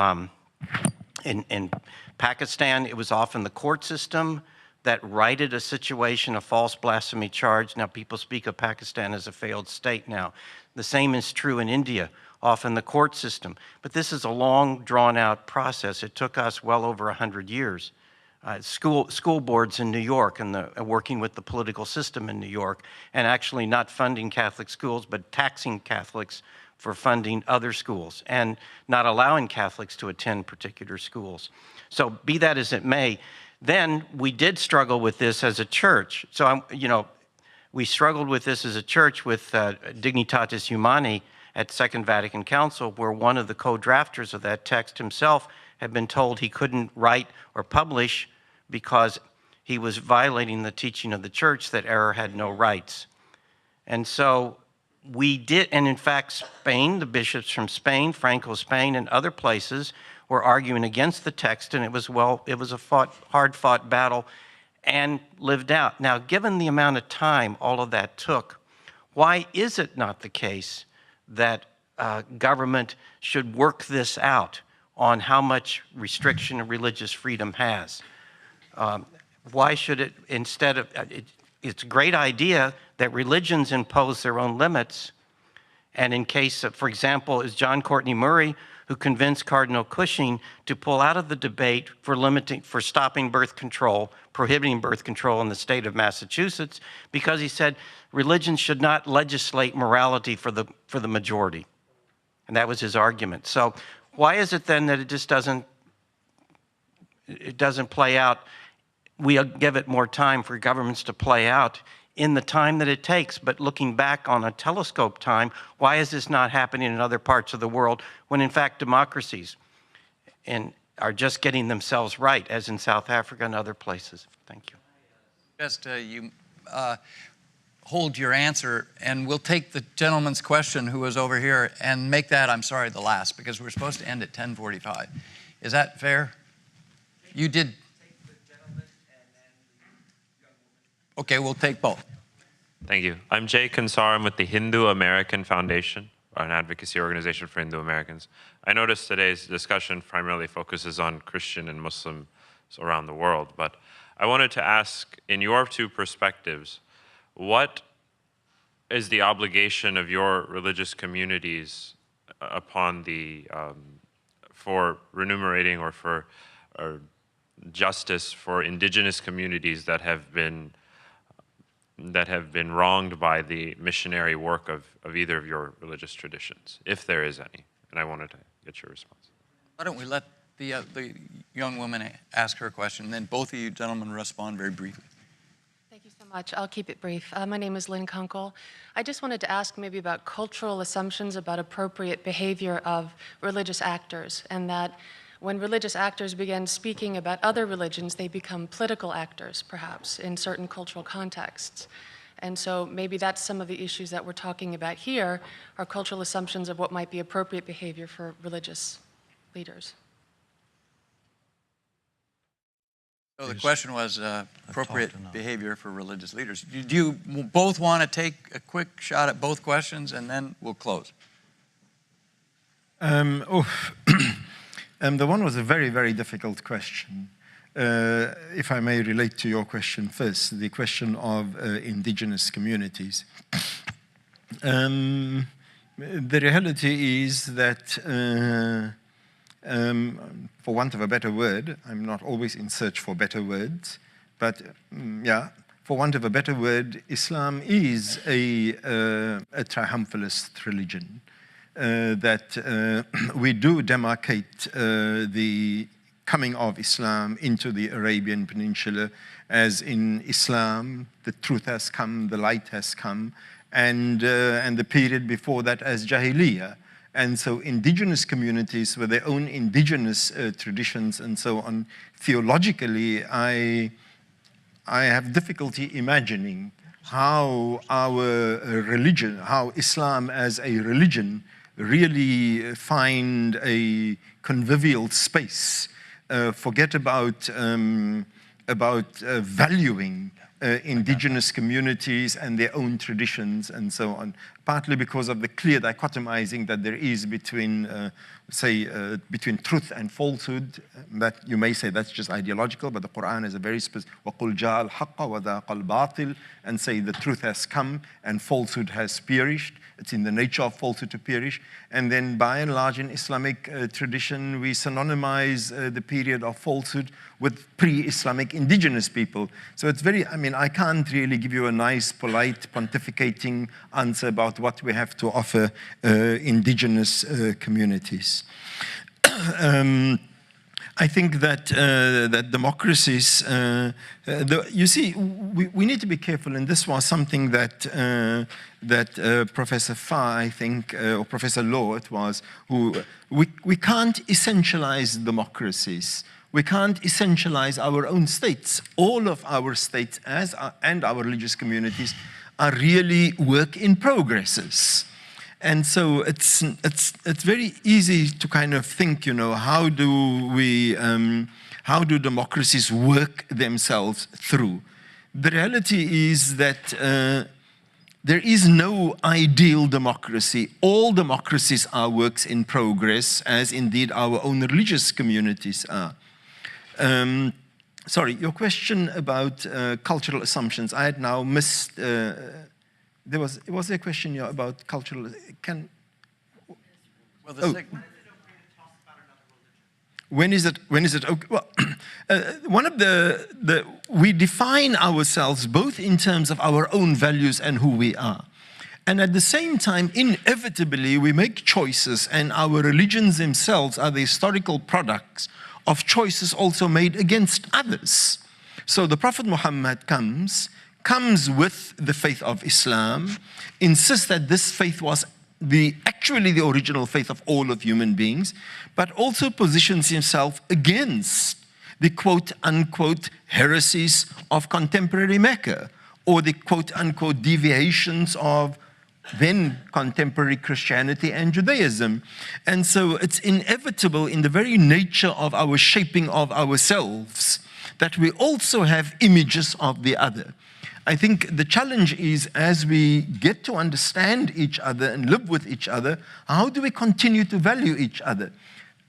in Pakistan, it was often the court system that righted a situation, a false blasphemy charge. Now people speak of Pakistan as a failed state now. The same is true in India, often the court system. But this is a long, drawn-out process. It took us well over 100 years. School boards in New York and working with the political system in New York, and actually not funding Catholic schools, but taxing Catholics for funding other schools and not allowing Catholics to attend particular schools. So be that as it may, then we did struggle with this as a church. So We struggled with this as a church with Dignitatis Humanae at Second Vatican Council, where one of the co-drafters of that text himself had been told he couldn't write or publish because he was violating the teaching of the church that error had no rights. And so we did, and in fact, Spain, the bishops from Spain, Franco Spain, and other places were arguing against the text, and it was a hard-fought battle and lived out. Now, given the amount of time all of that took, why is it not the case that government should work this out on how much restriction of religious freedom has? Why should it, instead of, it's a great idea that religions impose their own limits, and in case of, for example, is John Courtney Murray, who convinced Cardinal Cushing to pull out of the debate for stopping birth control, prohibiting birth control in the state of Massachusetts, because he said religions should not legislate morality for the majority. And that was his argument. So why is it then that it just doesn't play out? We give it more time for governments to play out in the time that it takes, but looking back on a telescope time, why is this not happening in other parts of the world when in fact democracies are just getting themselves right, as in South Africa and other places? Thank you. Just hold your answer, and we'll take the gentleman's question who was over here and make that, I'm sorry, the last, because we're supposed to end at 10:45. Is that fair? You did. Okay, we'll take both. Thank you. I'm Jay Kansar. I'm with the Hindu American Foundation, an advocacy organization for Hindu Americans. I noticed today's discussion primarily focuses on Christian and Muslims around the world, but I wanted to ask, in your two perspectives, what is the obligation of your religious communities upon the, for remunerating or for justice for indigenous communities that have been wronged by the missionary work of either of your religious traditions, if there is any? And I wanted to get your response. Why don't we let the young woman ask her question, and then both of you gentlemen respond very briefly. Thank you so much. I'll keep it brief. My name is Lynn Kunkel. I just wanted to ask maybe about cultural assumptions about appropriate behavior of religious actors, and that when religious actors begin speaking about other religions, they become political actors, perhaps, in certain cultural contexts. And so maybe that's some of the issues that we're talking about here, are cultural assumptions of what might be appropriate behavior for religious leaders. So the question was appropriate behavior for religious leaders. Do you both want to take a quick shot at both questions, and then we'll close? The one was a very, very difficult question. If I may relate to your question first, the question of indigenous communities. The reality is that, for want of a better word, I'm not always in search for better words, but yeah, for want of a better word, Islam is a triumphalist religion. That we do demarcate the coming of Islam into the Arabian Peninsula as in Islam, the truth has come, the light has come, and the period before that as Jahiliyyah. And so indigenous communities with their own indigenous traditions and so on, theologically, I have difficulty imagining how our religion, how Islam as a religion really find a convivial space. Forget about valuing indigenous communities and their own traditions and so on, partly because of the clear dichotomizing that there is between, between truth and falsehood. That you may say that's just ideological, but the Quran is a very specific, وَقُلْ جَاءَ الْحَقَّ وَذَاقَ الْبَاطِلِ, and say the truth has come and falsehood has perished. It's in the nature of falsehood to perish. And then by and large in Islamic tradition, we synonymize the period of falsehood with pre-Islamic indigenous people. So it's very, I mean, I can't really give you a nice, polite, pontificating answer about what we have to offer indigenous communities. I think that that democracies, you see, we need to be careful, and this was something that Professor Farr, I think, or Professor Law, it was, who we can't essentialize democracies. We can't essentialize our own states. All of our states and our religious communities are really work in progresses. And so it's very easy to kind of think, you know, how do democracies work themselves through? The reality is that there is no ideal democracy. All democracies are works in progress, as indeed our own religious communities are. Sorry, your question about cultural assumptions, I had now missed. Was there a question about cultural? When is it okay? Well, one of we define ourselves both in terms of our own values and who we are. And at the same time, inevitably, we make choices, and our religions themselves are the historical products of choices also made against others. So the Prophet Muhammad comes with the faith of Islam, insists that this faith was actually the original faith of all of human beings, but also positions himself against the quote-unquote heresies of contemporary Mecca, or the quote-unquote deviations of then contemporary Christianity and Judaism. And so it's inevitable in the very nature of our shaping of ourselves that we also have images of the other. I think the challenge is, as we get to understand each other and live with each other, how do we continue to value each other?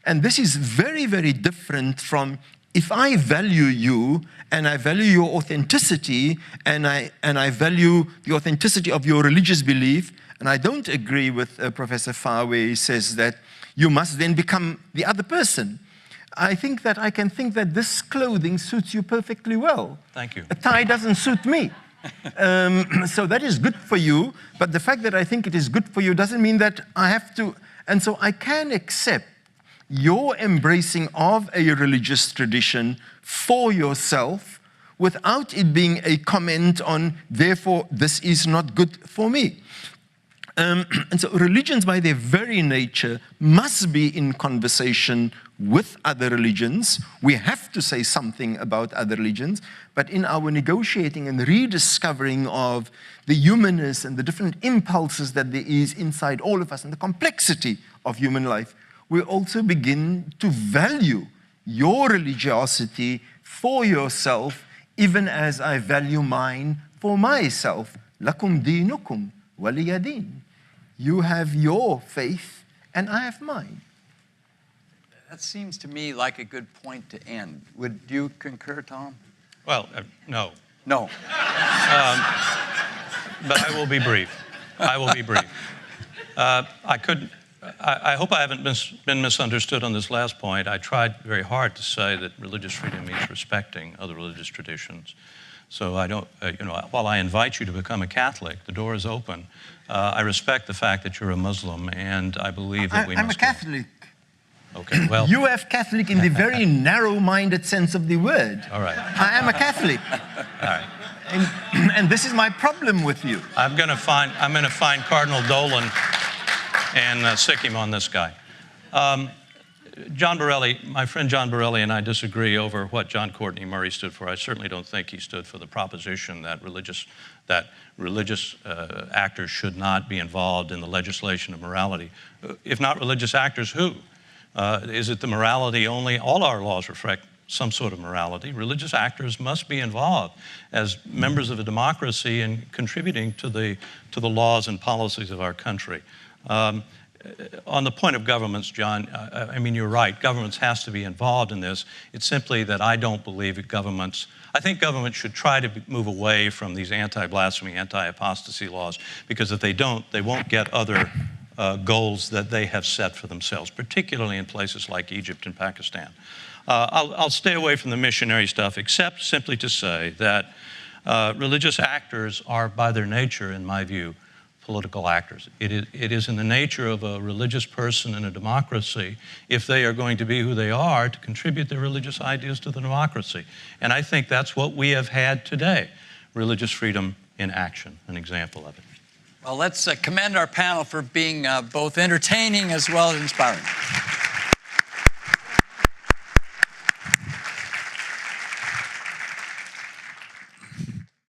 And this is very, very different from if I value you and I value your authenticity and I value the authenticity of your religious belief, and I don't agree with Professor Farr where he says that you must then become the other person. I think that I can think that this clothing suits you perfectly well. Thank you. A tie doesn't suit me. So that is good for you, but the fact that I think it is good for you doesn't mean that I have to, and so I can accept your embracing of a religious tradition for yourself without it being a comment on, therefore, this is not good for me. And so religions, by their very nature, must be in conversation with other religions. We have to say something about other religions, but in our negotiating and rediscovering of the humanness and the different impulses that there is inside all of us and the complexity of human life, we also begin to value your religiosity for yourself, even as I value mine for myself. Lakum dinukum waliya din. You have your faith, and I have mine. That seems to me like a good point to end. Would you concur, Tom? Well, no. No. But I will be brief. I will be brief. I hope I haven't been misunderstood on this last point. I tried very hard to say that religious freedom means respecting other religious traditions. So I don't, while I invite you to become a Catholic, the door is open. I respect the fact that you're a Muslim, and I believe that I'm a Catholic. Okay, well. You have Catholic in the very narrow-minded sense of the word. All right. I am a Catholic. All right. And this is my problem with you. I'm going to find Cardinal Dolan and sick him on this guy. John Borelli, my friend John Borelli and I disagree over what John Courtney Murray stood for. I certainly don't think he stood for the proposition that religious actors should not be involved in the legislation of morality. If not religious actors, who? Is it the morality only? All our laws reflect some sort of morality. Religious actors must be involved as members of a democracy in contributing to the laws and policies of our country. On the point of governments, John, I mean, you're right. Governments has to be involved in this. It's simply that I don't believe that governments, I think governments should try to move away from these anti-blasphemy, anti-apostasy laws, because if they don't, they won't get other goals that they have set for themselves, particularly in places like Egypt and Pakistan. I'll stay away from the missionary stuff, except simply to say that religious actors are, by their nature, in my view, political actors. It is in the nature of a religious person in a democracy, if they are going to be who they are, to contribute their religious ideas to the democracy. And I think that's what we have had today, religious freedom in action, an example of it. Well, let's commend our panel for being both entertaining as well as inspiring.